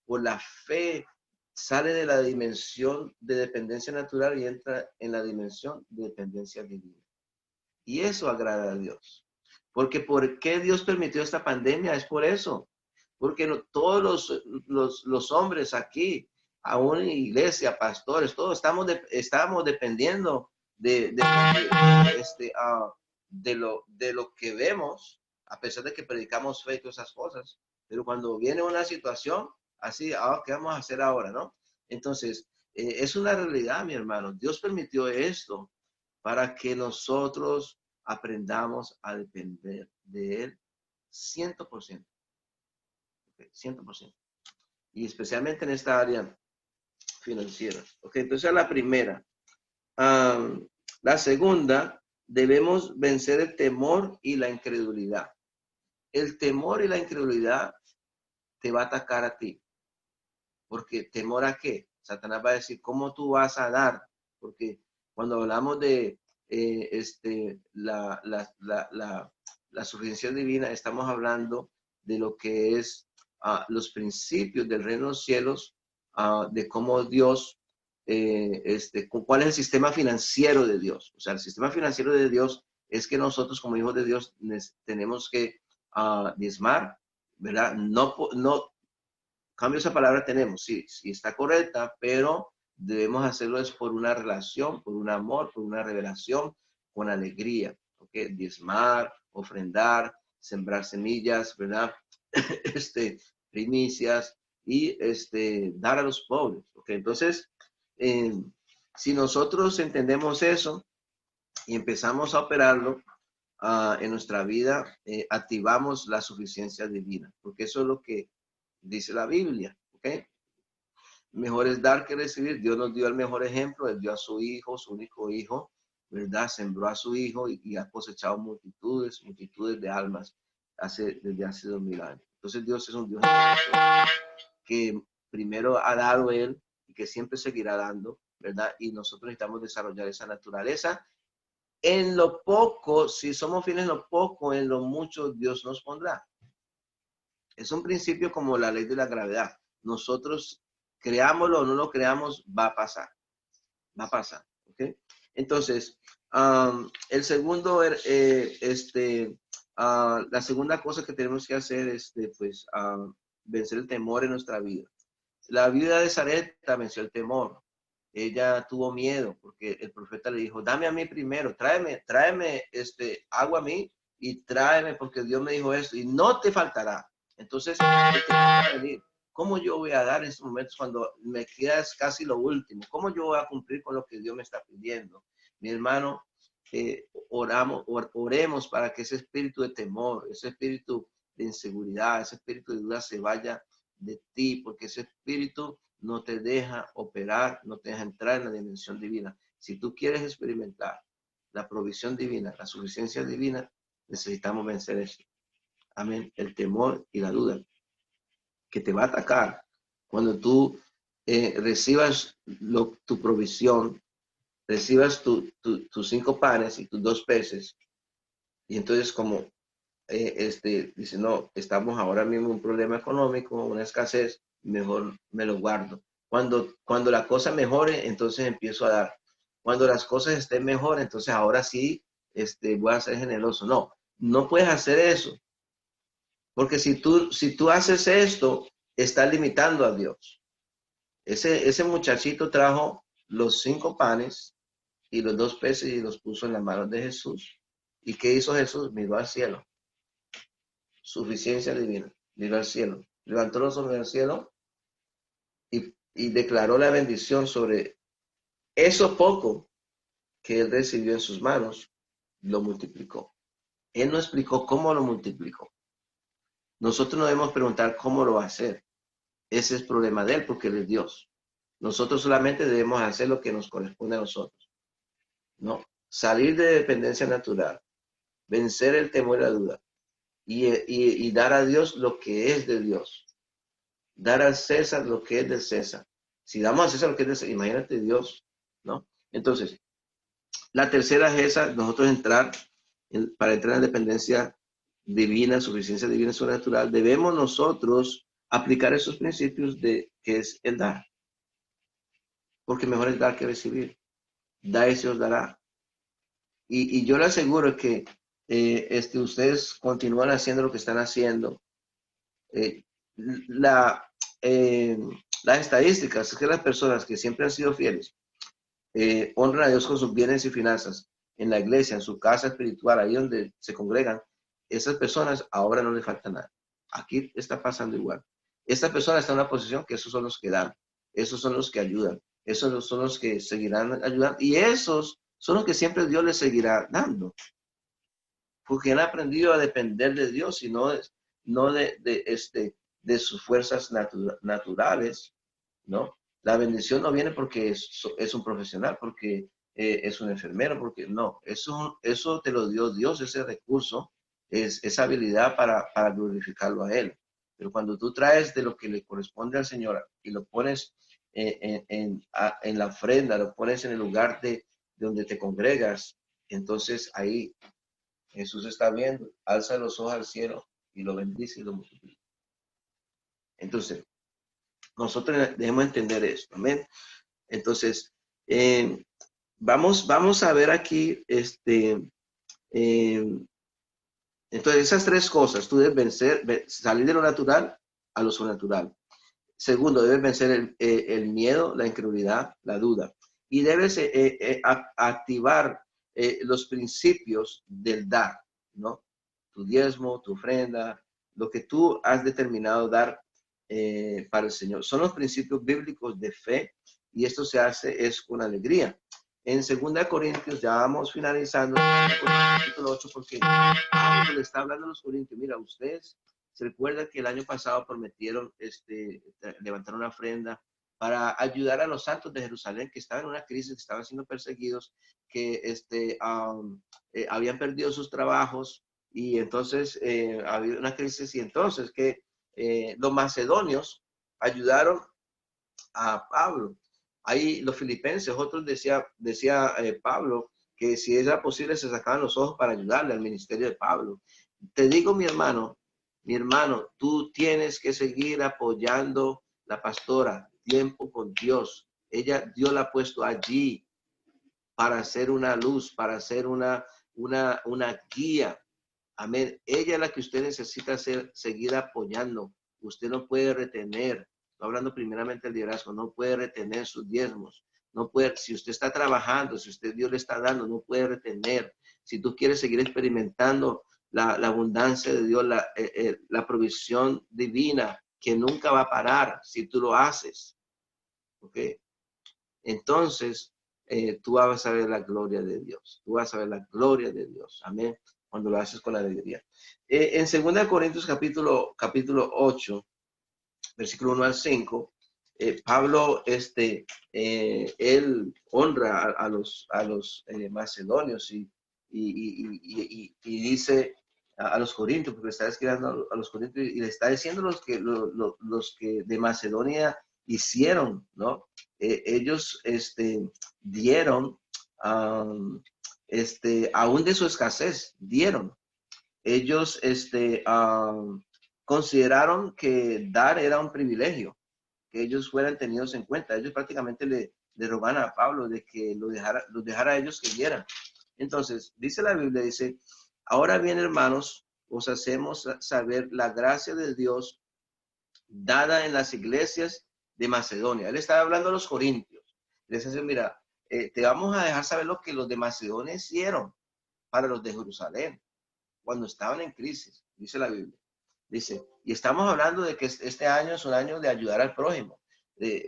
por la fe, sale de la dimensión de dependencia natural y entra en la dimensión de dependencia divina. Y eso agrada a Dios. Porque ¿por qué Dios permitió esta pandemia? Es por eso. Porque todos los hombres aquí, aún en iglesia, pastores, todos estábamos dependiendo de lo que vemos, a pesar de que predicamos fe y todas esas cosas. Pero cuando viene una situación así, ¿qué vamos a hacer ahora, no? Entonces, es una realidad, mi hermano. Dios permitió esto para que nosotros aprendamos a depender de Él 100%. 100%. Y especialmente en esta área financiera. Ok, entonces la primera. La segunda, debemos vencer el temor y la incredulidad. El temor y la incredulidad te va a atacar a ti. Porque temor a qué? Satanás va a decir, ¿cómo tú vas a dar? Porque cuando hablamos de la suficiencia divina, estamos hablando de lo que es los principios del reino de los cielos, de cómo Dios, cuál es el sistema financiero de Dios. O sea, el sistema financiero de Dios es que nosotros como hijos de Dios tenemos que diezmar, ¿verdad? No, cambio esa palabra tenemos, sí está correcta, pero debemos hacerlo es por una relación, por un amor, por una revelación, con alegría, ¿ok? Diezmar, ofrendar, sembrar semillas, ¿verdad? Primicias y dar a los pobres, ¿ok? Entonces, si nosotros entendemos eso y empezamos a operarlo en nuestra vida, activamos la suficiencia divina, porque eso es lo que dice la Biblia, ¿ok? Mejor es dar que recibir. Dios nos dio el mejor ejemplo. Él dio a su hijo, su único hijo, ¿verdad? Sembró a su hijo y ha cosechado multitudes de almas desde hace 2000 años. Entonces Dios es un Dios que primero ha dado Él y que siempre seguirá dando, ¿verdad? Y nosotros necesitamos desarrollar esa naturaleza. En lo poco, si somos fieles en lo poco, en lo mucho Dios nos pondrá. Es un principio como la ley de la gravedad. Nosotros, creámoslo o no lo creamos, va a pasar. va a pasar, ¿ok? Entonces, el segundo, la segunda cosa que tenemos que hacer es, pues, vencer el temor en nuestra vida. La viuda de Sarepta venció el temor. Ella tuvo miedo porque el profeta le dijo, dame a mí primero, tráeme agua a mí y tráeme porque Dios me dijo esto y no te faltará. Entonces, ¿cómo yo voy a dar en estos momentos cuando me queda casi lo último? ¿Cómo yo voy a cumplir con lo que Dios me está pidiendo? Mi hermano, oremos para que ese espíritu de temor, ese espíritu de inseguridad, ese espíritu de duda se vaya de ti, porque ese espíritu no te deja operar, no te deja entrar en la dimensión divina. Si tú quieres experimentar la provisión divina, la suficiencia divina, necesitamos vencer eso. Amén. El temor y la duda que te va a atacar cuando tú recibas tu provisión, recibas tus 5 panes y tus 2 peces, y entonces como dice, no, estamos ahora mismo en un problema económico, una escasez, mejor me lo guardo. Cuando la cosa mejore, entonces empiezo a dar. Cuando las cosas estén mejor, entonces ahora sí voy a ser generoso. No, no puedes hacer eso. Porque si tú haces esto, estás limitando a Dios. Ese muchachito trajo los 5 panes y los 2 peces y los puso en las manos de Jesús. ¿Y qué hizo Jesús? Miró al cielo. Suficiencia divina. Miró al cielo. Levantó los ojos al cielo y declaró la bendición sobre eso poco que él recibió en sus manos. Lo multiplicó. Él no explicó cómo lo multiplicó. Nosotros no debemos preguntar cómo lo va a hacer. Ese es el problema de él porque él es Dios. Nosotros solamente debemos hacer lo que nos corresponde a nosotros. ¿No? Salir de dependencia natural. Vencer el temor y la duda. Y dar a Dios lo que es de Dios. Dar al César lo que es del César. Si damos a César lo que es del César, imagínate Dios, ¿no? Entonces, la tercera es esa, nosotros para entrar en dependencia divina, suficiencia divina sobrenatural, debemos nosotros aplicar esos principios de que es el dar. Porque mejor es dar que recibir. Da y se os dará. Y yo le aseguro que ustedes continúan haciendo lo que están haciendo. Las estadísticas es que las personas que siempre han sido fieles honran a Dios con sus bienes y finanzas en la iglesia, en su casa espiritual, ahí donde se congregan, esas personas ahora no les falta nada. Aquí está pasando igual. Esta persona está en una posición que esos son los que dan, esos son los que ayudan, esos son los que seguirán ayudando y esos son los que siempre Dios les seguirá dando. Porque han aprendido a depender de Dios y no de sus fuerzas naturales, ¿no? La bendición no viene porque es un profesional, porque es un enfermero, porque no, eso te lo dio Dios, ese recurso, esa habilidad para glorificarlo a Él. Pero cuando tú traes de lo que le corresponde al Señor y lo pones en la ofrenda, lo pones en el lugar de donde te congregas, entonces ahí Jesús está viendo, alza los ojos al cielo y lo bendice y lo multiplica. Entonces, nosotros debemos entender esto, amén. Entonces, vamos a ver aquí, entonces esas 3 cosas, tú debes salir de lo natural a lo sobrenatural. Segundo, debes vencer el miedo, la incredulidad, la duda. Y debes activar los principios del dar, ¿no? Tu diezmo, tu ofrenda, lo que tú has determinado dar para el Señor. Son los principios bíblicos de fe y esto se hace es con alegría. En 2 Corintios, ya vamos finalizando, capítulo 8, porque Pablo le está hablando a los Corintios, mira, ustedes se recuerda que el año pasado prometieron levantar una ofrenda para ayudar a los santos de Jerusalén que estaban en una crisis, que estaban siendo perseguidos, que habían perdido sus trabajos y entonces había una crisis y entonces que los macedonios ayudaron a Pablo. Ahí los filipenses, otros decía Pablo que si era posible se sacaban los ojos para ayudarle al ministerio de Pablo. Te digo, mi hermano, tú tienes que seguir apoyando la pastora, tiempo con Dios. Dios la ha puesto allí para ser una luz, para ser una guía. Amén. Ella es la que usted necesita seguir apoyando. Usted no puede retener, estoy hablando primeramente del liderazgo, no puede retener sus diezmos. No puede, si usted está trabajando, si usted Dios le está dando, no puede retener. Si tú quieres seguir experimentando la abundancia de Dios, la provisión divina que nunca va a parar si tú lo haces. ¿Ok? Entonces, tú vas a ver la gloria de Dios. Tú vas a ver la gloria de Dios. Amén. Cuando lo haces con alegría. En 2 Corintios capítulo 8, versículo 1 al 5, Pablo, él honra a los macedonios y dice a los corintios, porque está escribiendo a los corintios y le está diciendo los que de Macedonia hicieron, ¿no? Ellos dieron, aún de su escasez, dieron. Ellos consideraron que dar era un privilegio, que ellos fueran tenidos en cuenta. Ellos prácticamente le rogan a Pablo de que los dejara a ellos que dieran. Entonces, dice la Biblia, dice, ahora bien, hermanos, os hacemos saber la gracia de Dios dada en las iglesias de Macedonia. Él estaba hablando a los corintios. Les dice, mira, te vamos a dejar saber lo que los de Macedonia hicieron para los de Jerusalén cuando estaban en crisis, dice la Biblia. Dice, y estamos hablando de que este año es un año de ayudar al prójimo,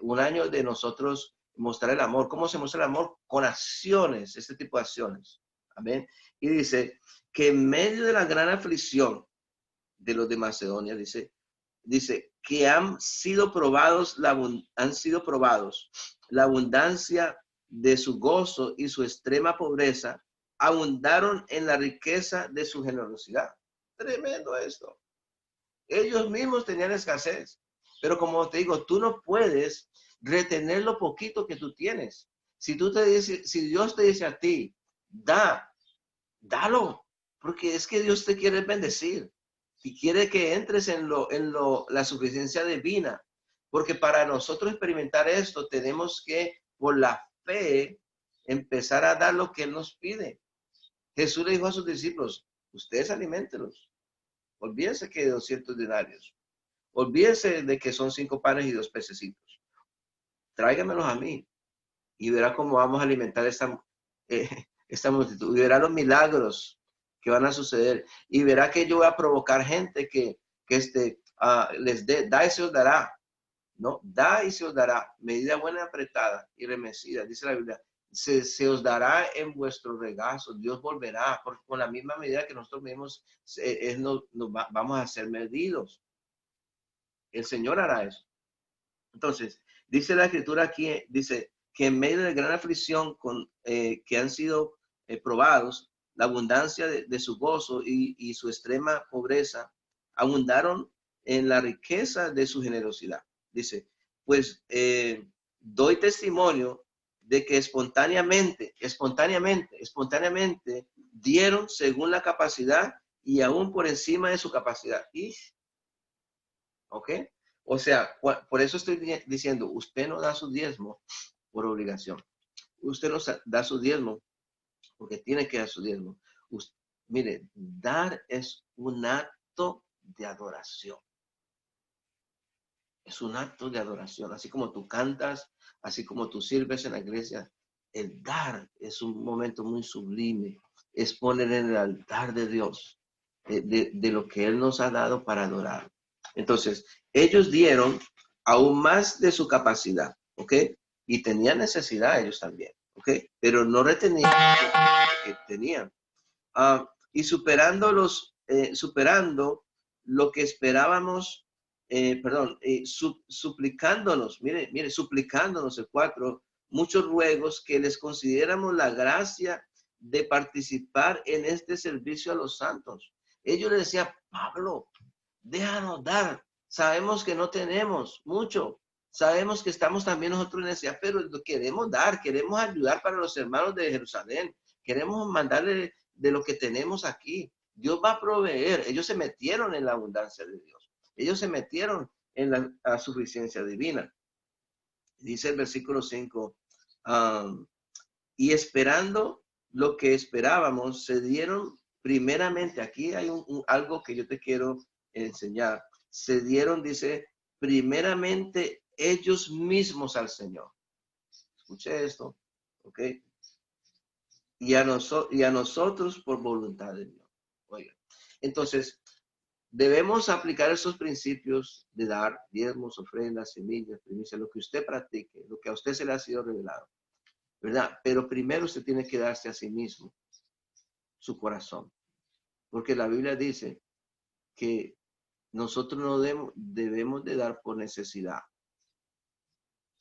un año de nosotros mostrar el amor. ¿Cómo se muestra el amor? Con acciones, este tipo de acciones. Amén. Y dice que en medio de la gran aflicción de los de Macedonia, dice que han sido probados la abundancia de su gozo y su extrema pobreza, abundaron en la riqueza de su generosidad. Tremendo esto. Ellos mismos tenían escasez, pero como te digo, tú no puedes retener lo poquito que tú tienes. Si Dios te dice a ti, dalo, porque es que Dios te quiere bendecir y quiere que entres en la suficiencia divina, porque para nosotros experimentar esto tenemos que, por la fe, empezar a dar lo que Él nos pide. Jesús le dijo a sus discípulos, ustedes aliméntenlos. Olvídense que 200 denarios. Olvídense de que son 5 panes y 2 pececitos. Tráigamelos a mí y verá cómo vamos a alimentar esta multitud. Y verá los milagros que van a suceder. Y verá que yo voy a provocar gente que les dé, da y se os dará. ¿No? Da y se os dará. Medida buena, apretada y remecida. Dice la Biblia. Se os dará en vuestro regazo. Dios volverá, porque con la misma medida que nosotros mismos vamos a ser medidos. El Señor hará eso. Entonces, dice la Escritura aquí, dice que en medio de gran aflicción que han sido probados, la abundancia de su gozo y su extrema pobreza, abundaron en la riqueza de su generosidad. Dice, pues doy testimonio de que espontáneamente dieron según la capacidad y aún por encima de su capacidad. ¿Ok? O sea, por eso estoy diciendo, usted no da su diezmo por obligación. Usted no da su diezmo porque tiene que dar su diezmo. Mire, dar es un acto de adoración. Es un acto de adoración. Así como tú cantas, así como tú sirves en la iglesia, el dar es un momento muy sublime. Es poner en el altar de Dios, de lo que Él nos ha dado para adorar. Entonces, ellos dieron aún más de su capacidad, ¿ok? Y tenían necesidad ellos también, ¿ok? Pero no retenían lo que tenían. Y superando lo que esperábamos, suplicándonos, mire, suplicándonos el 4, muchos ruegos que les consideramos la gracia de participar en este servicio a los santos. Ellos le decían, Pablo, déjanos dar. Sabemos que no tenemos mucho. Sabemos que estamos también nosotros en necesidad, pero queremos dar, queremos ayudar para los hermanos de Jerusalén. Queremos mandarle de lo que tenemos aquí. Dios va a proveer. Ellos se metieron en la abundancia de Dios. Ellos se metieron en la suficiencia divina. Dice el versículo 5, y esperando lo que esperábamos, se dieron primeramente, aquí hay algo que yo te quiero enseñar, se dieron, dice, primeramente ellos mismos al Señor. Escuche esto, ¿ok? Y a nosotros por voluntad de Dios. Oiga, entonces, debemos aplicar esos principios de dar diezmos, ofrendas, semillas, primicias, lo que usted practique, lo que a usted se le ha sido revelado, ¿verdad? Pero primero usted tiene que darse a sí mismo su corazón, porque la Biblia dice que nosotros no debemos de dar por necesidad,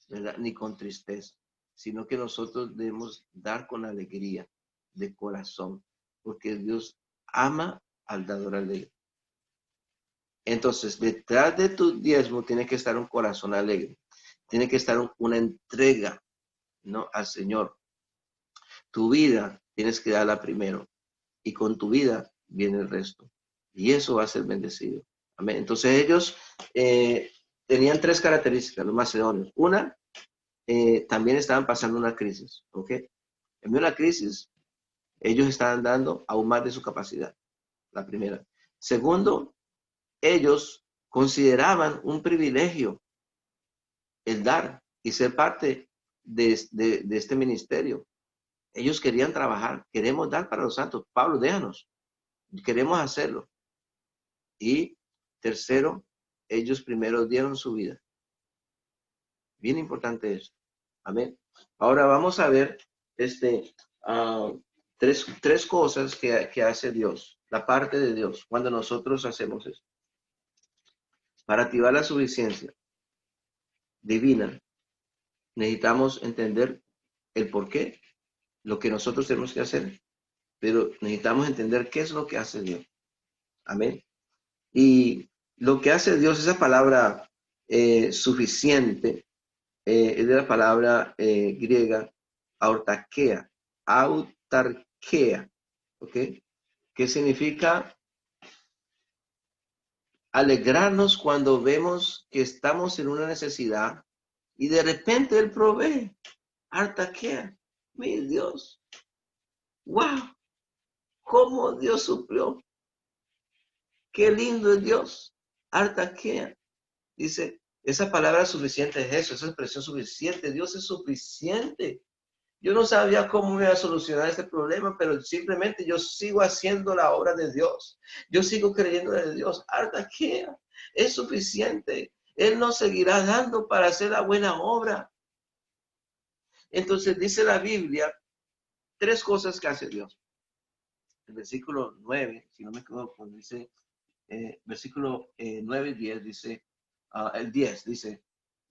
¿verdad? Ni con tristeza, sino que nosotros debemos dar con alegría de corazón, porque Dios ama al dador alegre. Entonces, detrás de tu diezmo tiene que estar un corazón alegre, tiene que estar una entrega, ¿no?, al Señor. Tu vida tienes que darla primero y con tu vida viene el resto. Y eso va a ser bendecido. Amén. Entonces ellos tenían tres características, los macedonios. Una, también estaban pasando una crisis, ¿ok? En una crisis, ellos estaban dando aún más de su capacidad, la primera. Segundo, ellos consideraban un privilegio el dar y ser parte de este ministerio. Ellos querían trabajar, queremos dar para los santos. Pablo, déjanos, queremos hacerlo. Y tercero, ellos primero dieron su vida. Bien importante eso. Amén. Ahora vamos a ver tres cosas que hace Dios, la parte de Dios, cuando nosotros hacemos eso. Para activar la suficiencia divina, necesitamos entender el por qué, lo que nosotros tenemos que hacer, pero necesitamos entender qué es lo que hace Dios. Amén. Y lo que hace Dios, esa palabra suficiente, es de la palabra griega autarquía, ¿ok? Que significa alegrarnos cuando vemos que estamos en una necesidad y de repente Él provee. Autarquía, mi Dios, wow, cómo Dios suplió, qué lindo es Dios, autarquía. Dice, esa palabra suficiente es eso, esa expresión suficiente. Dios es suficiente. Yo no sabía cómo me iba a solucionar este problema, pero simplemente yo sigo haciendo la obra de Dios. Yo sigo creyendo en Dios. Autarquía es suficiente. Él nos seguirá dando para hacer la buena obra. Entonces dice la Biblia, tres cosas que hace Dios. El versículo 9, si no me equivoco, dice, versículo 9 y 10 dice, el 10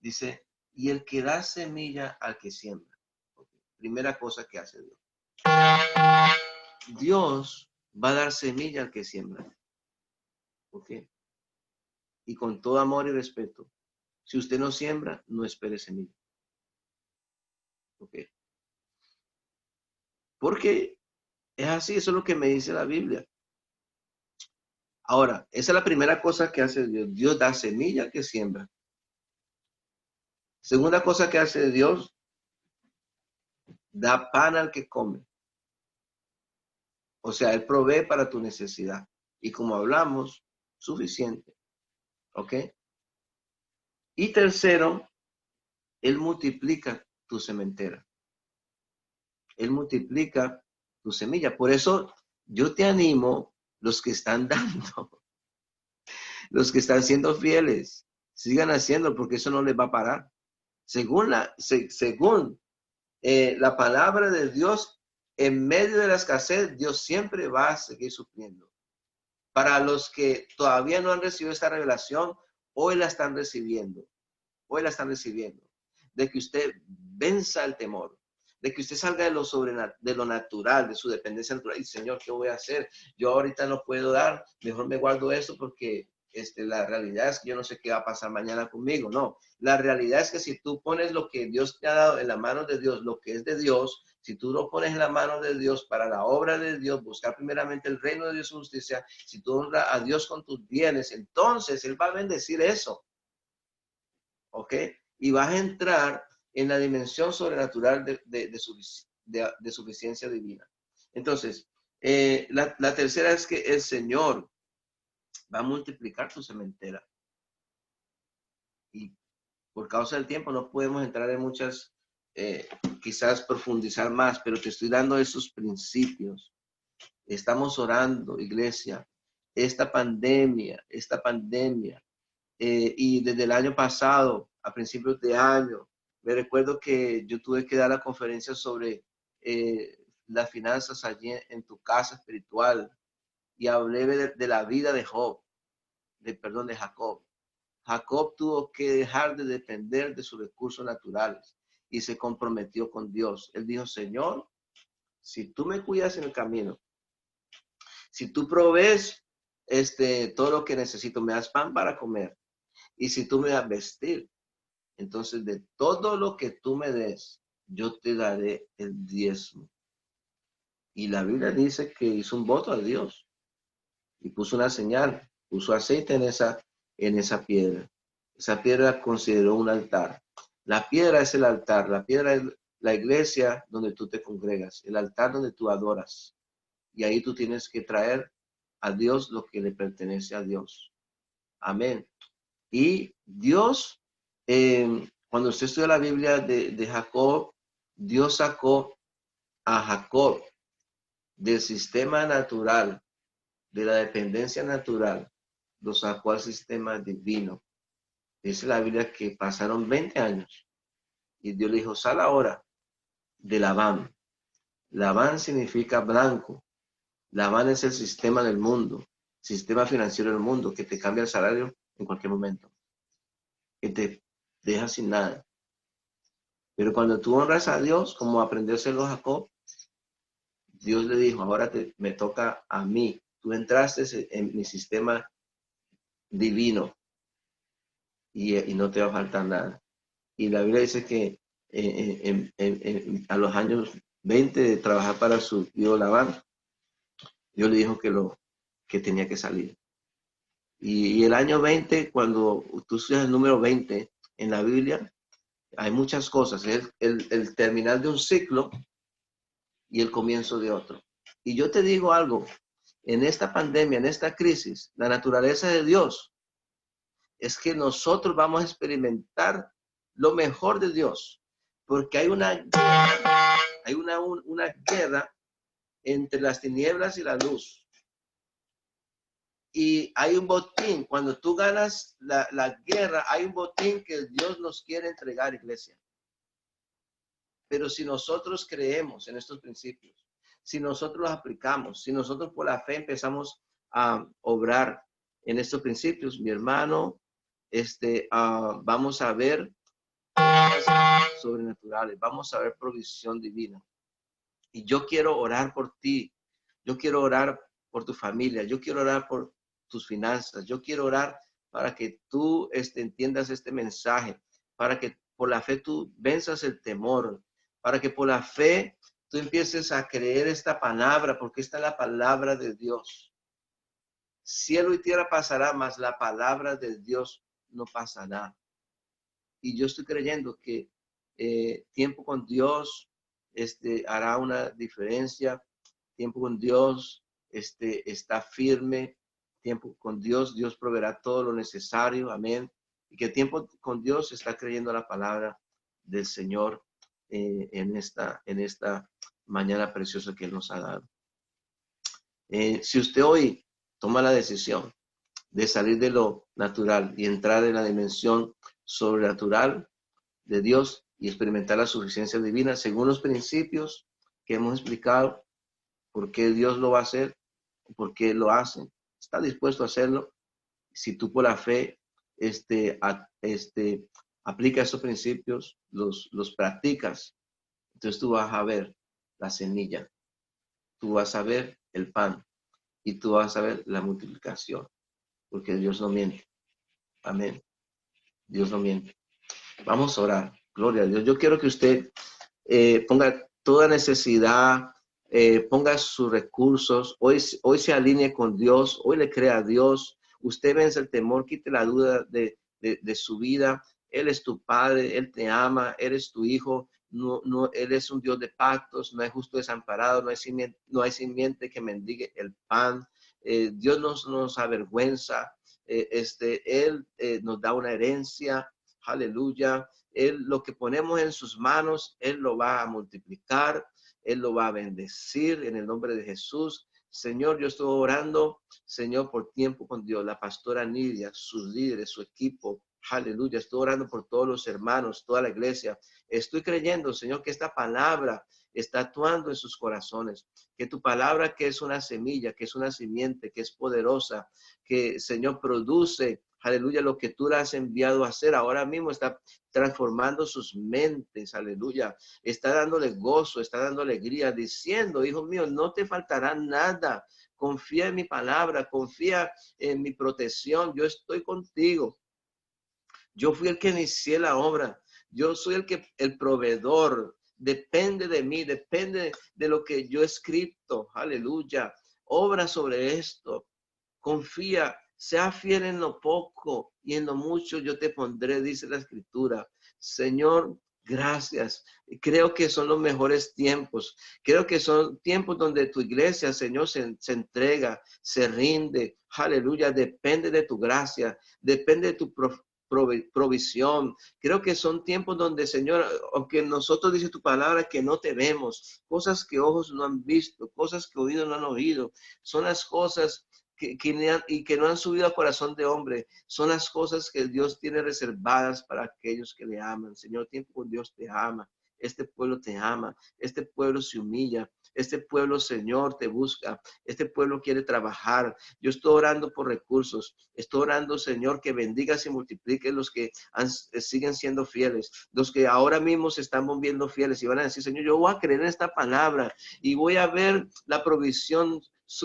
dice, y el que da semilla al que siembra. Okay. Primera cosa que hace Dios. Dios va a dar semilla al que siembra. ¿Ok? Y con todo amor y respeto, si usted no siembra, no espere semilla. ¿Ok? Porque es así, eso es lo que me dice la Biblia. Ahora, esa es la primera cosa que hace Dios. Dios da semilla al que siembra. Segunda cosa que hace Dios, da pan al que come. O sea, Él provee para tu necesidad. Y como hablamos, suficiente. ¿Ok? Y tercero, Él multiplica tu sementera. Él multiplica tu semilla. Por eso yo te animo, los que están dando, los que están siendo fieles, sigan haciendo porque eso no les va a parar. Según la palabra de Dios, en medio de la escasez, Dios siempre va a seguir supliendo. Para los que todavía no han recibido esta revelación, hoy la están recibiendo. Hoy la están recibiendo. De que usted venza el temor. De que usted salga de lo natural, de su dependencia natural. Y Señor, ¿qué voy a hacer? Yo ahorita no puedo dar. Mejor me guardo esto porque la realidad es que yo no sé qué va a pasar mañana conmigo. No, la realidad es que si tú pones lo que Dios te ha dado en la mano de Dios, lo que es de Dios, si tú lo pones en la mano de Dios para la obra de Dios, buscar primeramente el reino de Dios y su justicia, si tú honras a Dios con tus bienes, entonces Él va a bendecir eso. ¿Ok? Y vas a entrar en la dimensión sobrenatural de suficiencia divina. Entonces, la tercera es que el Señor va a multiplicar tu sementera. Y por causa del tiempo no podemos entrar en muchas, quizás profundizar más, pero te estoy dando esos principios. Estamos orando, iglesia, esta pandemia, y desde el año pasado, a principios de año, me recuerdo que yo tuve que dar la conferencia sobre las finanzas allí en tu casa espiritual, y hablé de la vida de Job, de Jacob. Jacob tuvo que dejar de depender de sus recursos naturales y se comprometió con Dios. Él dijo, Señor, si tú me cuidas en el camino, si tú provees todo lo que necesito, me das pan para comer, y si tú me das vestir, entonces de todo lo que tú me des, yo te daré el diezmo. Y la Biblia dice que hizo un voto a Dios y puso una señal, puso aceite en esa piedra. Esa piedra consideró un altar. La piedra es el altar, la piedra es la iglesia donde tú te congregas, el altar donde tú adoras. Y ahí tú tienes que traer a Dios lo que le pertenece a Dios. Amén. Y Dios, cuando usted estudia la Biblia de Jacob, Dios sacó a Jacob del sistema natural, de la dependencia natural, lo sacó al sistema divino. Dice la Biblia que pasaron 20 años y Dios le dijo, sal ahora de Labán. Labán significa blanco. Labán es el sistema del mundo, sistema financiero del mundo, que te cambia el salario en cualquier momento, que te deja sin nada. Pero cuando tú honras a Dios, como aprendérselo a Jacob, Dios le dijo, ahora me toca a mí. Tú entraste en mi sistema divino y no te va a faltar nada. Y la Biblia dice que a los años 20 de trabajar para su tío Labán, Dios le dijo que tenía que salir. Y el año 20, cuando tú estudias el número 20 en la Biblia, hay muchas cosas. Es el terminal de un ciclo y el comienzo de otro. Y yo te digo algo, en esta pandemia, en esta crisis, la naturaleza de Dios es que nosotros vamos a experimentar lo mejor de Dios, porque hay una guerra entre las tinieblas y la luz. Y hay un botín, cuando tú ganas la guerra, hay un botín que Dios nos quiere entregar, iglesia. Pero si nosotros creemos en estos principios, si nosotros los aplicamos, si nosotros por la fe empezamos a obrar en estos principios, mi hermano, vamos a ver sobrenaturales, vamos a ver provisión divina. Y yo quiero orar por ti, yo quiero orar por tu familia, yo quiero orar por tus finanzas, yo quiero orar para que tú entiendas este mensaje, para que por la fe tú venzas el temor, para que por la fe tú empieces a creer esta palabra, porque esta es la palabra de Dios. Cielo y tierra pasará, mas la palabra de Dios no pasará. Y yo estoy creyendo que tiempo con Dios hará una diferencia. Tiempo con Dios está firme. Tiempo con Dios, Dios proveerá todo lo necesario. Amén. Y que tiempo con Dios está creyendo la palabra del Señor en esta mañana preciosa que Él nos ha dado. Si usted hoy toma la decisión de salir de lo natural y entrar en la dimensión sobrenatural de Dios y experimentar la suficiencia divina según los principios que hemos explicado, por qué Dios lo va a hacer, por qué lo hace, está dispuesto a hacerlo. Si tú por la fe aplica esos principios, los practicas, entonces tú vas a ver la semilla, tú vas a ver el pan y tú vas a ver la multiplicación, porque Dios no miente. Amén. Dios no miente. Vamos a orar. Gloria a Dios. Yo quiero que usted ponga toda necesidad, ponga sus recursos, hoy se alinee con Dios, hoy le crea a Dios, usted vence el temor, quite la duda de su vida, Él es tu Padre, Él te ama, eres tu Hijo. No, Él es un Dios de pactos, no hay justo desamparado, no hay simiente que mendigue el pan. Dios nos avergüenza. Él nos da una herencia. Aleluya. Él, lo que ponemos en sus manos, Él lo va a multiplicar. Él lo va a bendecir en el nombre de Jesús. Señor, yo estoy orando, Señor, por tiempo con Dios, la pastora Nidia, sus líderes, su equipo. Aleluya. Estoy orando por todos los hermanos, toda la iglesia. Estoy creyendo, Señor, que esta palabra está actuando en sus corazones, que tu palabra, que es una semilla, que es una simiente, que es poderosa, que, Señor, produce, aleluya, lo que tú le has enviado a hacer, ahora mismo está transformando sus mentes, aleluya, está dándole gozo, está dando alegría, diciendo, hijo mío, no te faltará nada, confía en mi palabra, confía en mi protección, yo estoy contigo. Yo fui el que inicié la obra. Yo soy el proveedor. Depende de mí, depende de lo que yo he escrito. Aleluya. Obra sobre esto. Confía, sea fiel en lo poco y en lo mucho yo te pondré, dice la Escritura. Señor, gracias. Creo que son los mejores tiempos. Creo que son tiempos donde tu iglesia, Señor, se entrega, se rinde. Aleluya. Depende de tu gracia. Depende de tu provisión. Creo que son tiempos donde, Señor, aunque nosotros dice tu palabra que no te vemos, cosas que ojos no han visto, cosas que oídos no han oído, son las cosas que no han subido al corazón de hombre, son las cosas que Dios tiene reservadas para aquellos que le aman. Señor, tiempo con Dios te ama. Este pueblo te ama. Este pueblo se humilla. Este pueblo, Señor, te busca. Este pueblo quiere trabajar. Yo estoy orando por recursos. Estoy orando, Señor, que bendigas y multipliques los que siguen siendo fieles. Los que ahora mismo se están volviendo fieles y van a decir, Señor, yo voy a creer en esta palabra y voy a ver la provisión,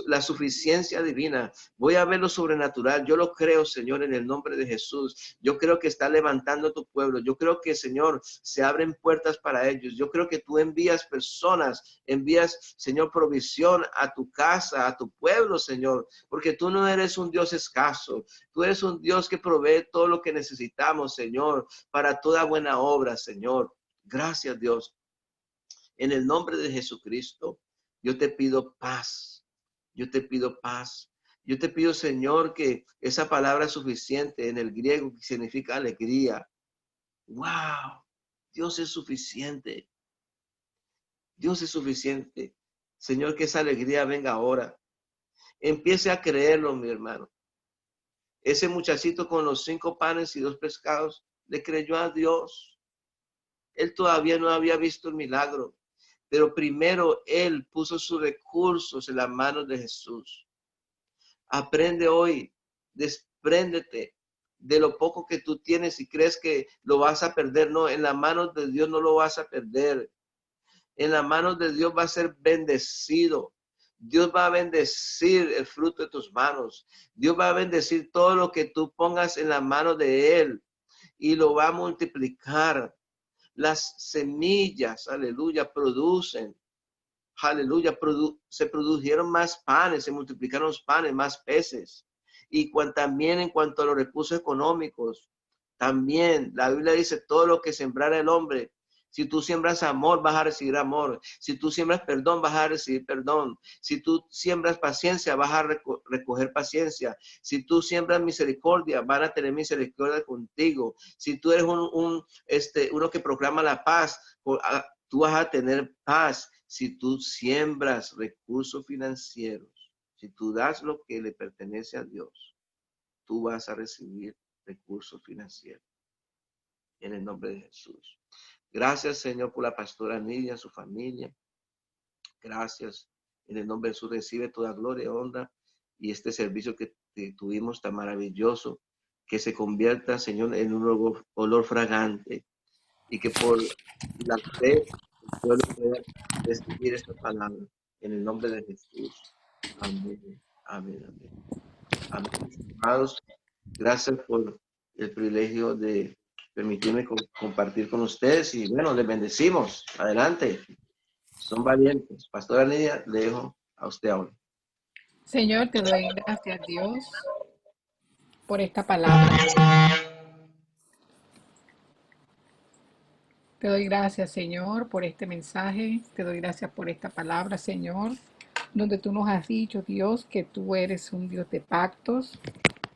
la suficiencia divina. Voy a ver lo sobrenatural. Yo lo creo, Señor, en el nombre de Jesús. Yo creo que está levantando tu pueblo. Yo creo que, Señor, se abren puertas para ellos. Yo creo que tú envías personas, envías, Señor, provisión a tu casa, a tu pueblo, Señor, porque tú no eres un Dios escaso. Tú eres un Dios que provee todo lo que necesitamos, Señor, para toda buena obra, Señor. Gracias, Dios. En el nombre de Jesucristo, yo te pido paz. Yo te pido paz. Yo te pido, Señor, que esa palabra suficiente en el griego que significa alegría. ¡Wow! Dios es suficiente. Dios es suficiente. Señor, que esa alegría venga ahora. Empiece a creerlo, mi hermano. Ese muchachito con los 5 panes y 2 pescados le creyó a Dios. Él todavía no había visto el milagro, pero primero él puso sus recursos en las manos de Jesús. Aprende hoy, despréndete de lo poco que tú tienes y crees que lo vas a perder. No, en las manos de Dios no lo vas a perder. En las manos de Dios va a ser bendecido. Dios va a bendecir el fruto de tus manos. Dios va a bendecir todo lo que tú pongas en las manos de Él y lo va a multiplicar. Las semillas, aleluya, producen. Aleluya, se produjeron más panes, se multiplicaron los panes, más peces. Y también en cuanto a los recursos económicos, también la Biblia dice, todo lo que sembrara el hombre, si tú siembras amor, vas a recibir amor. Si tú siembras perdón, vas a recibir perdón. Si tú siembras paciencia, vas a recoger paciencia. Si tú siembras misericordia, van a tener misericordia contigo. Si tú eres uno que proclama la paz, tú vas a tener paz. Si tú siembras recursos financieros, si tú das lo que le pertenece a Dios, tú vas a recibir recursos financieros. En el nombre de Jesús. Gracias, Señor, por la pastora Nidia, su familia. Gracias. En el nombre de Jesús recibe toda gloria, honra y este servicio que tuvimos tan maravilloso, que se convierta, Señor, en un olor fragante y que por la fe el pueblo pueda recibir esta palabra en el nombre de Jesús. Amén. Amén. Amén. Amén. Amados, gracias por el privilegio de permitirme compartir con ustedes y bueno, les bendecimos. Adelante. Son valientes. Pastora Nidia, le dejo a usted ahora. Señor, te doy gracias, Dios, por esta palabra. Te doy gracias, Señor, por este mensaje. Te doy gracias por esta palabra, Señor, donde tú nos has dicho, Dios, que tú eres un Dios de pactos,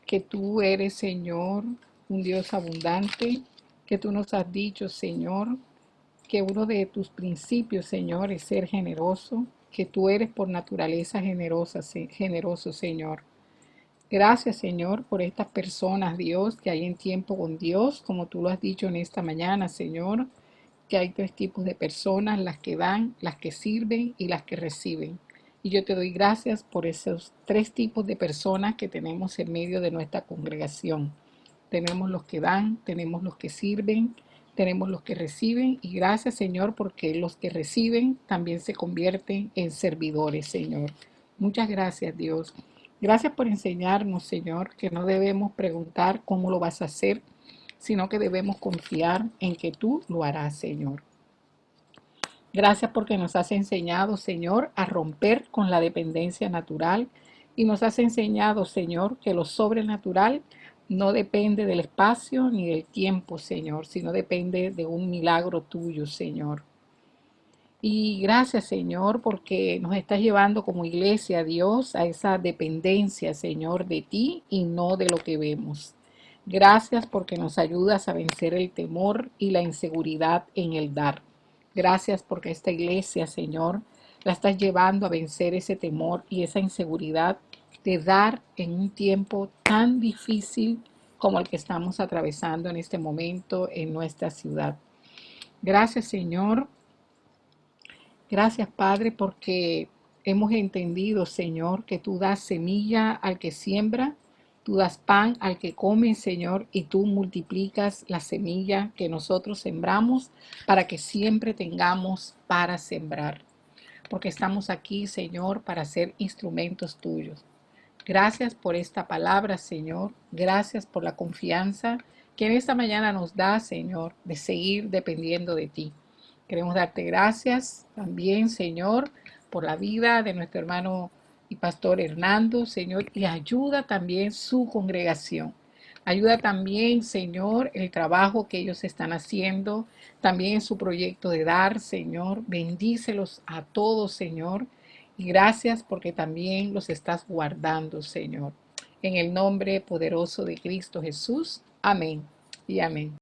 que tú eres, Señor, un Dios abundante, que tú nos has dicho, Señor, que uno de tus principios, Señor, es ser generoso, que tú eres por naturaleza generoso, Señor. Gracias, Señor, por estas personas, Dios, que hay en tiempo con Dios, como tú lo has dicho en esta mañana, Señor, que hay tres tipos de personas, las que dan, las que sirven y las que reciben. Y yo te doy gracias por esos tres tipos de personas que tenemos en medio de nuestra congregación. Tenemos los que dan, tenemos los que sirven, tenemos los que reciben. Y gracias, Señor, porque los que reciben también se convierten en servidores, Señor. Muchas gracias, Dios. Gracias por enseñarnos, Señor, que no debemos preguntar cómo lo vas a hacer, sino que debemos confiar en que tú lo harás, Señor. Gracias porque nos has enseñado, Señor, a romper con la dependencia natural y nos has enseñado, Señor, que lo sobrenatural no depende del espacio ni del tiempo, Señor, sino depende de un milagro tuyo, Señor. Y gracias, Señor, porque nos estás llevando como iglesia, Dios, a esa dependencia, Señor, de ti y no de lo que vemos. Gracias porque nos ayudas a vencer el temor y la inseguridad en el dar. Gracias porque esta iglesia, Señor, la estás llevando a vencer ese temor y esa inseguridad de dar en un tiempo tan difícil como el que estamos atravesando en este momento en nuestra ciudad. Gracias, Señor. Gracias, Padre, porque hemos entendido, Señor, que tú das semilla al que siembra, tú das pan al que come, Señor, y tú multiplicas la semilla que nosotros sembramos para que siempre tengamos para sembrar. Porque estamos aquí, Señor, para ser instrumentos tuyos. Gracias por esta palabra, Señor. Gracias por la confianza que en esta mañana nos da, Señor, de seguir dependiendo de ti. Queremos darte gracias también, Señor, por la vida de nuestro hermano y pastor Hernando, Señor, y ayuda también su congregación. Ayuda también, Señor, el trabajo que ellos están haciendo, también en su proyecto de dar, Señor. Bendícelos a todos, Señor. Y gracias porque también los estás guardando, Señor. En el nombre poderoso de Cristo Jesús. Amén y amén.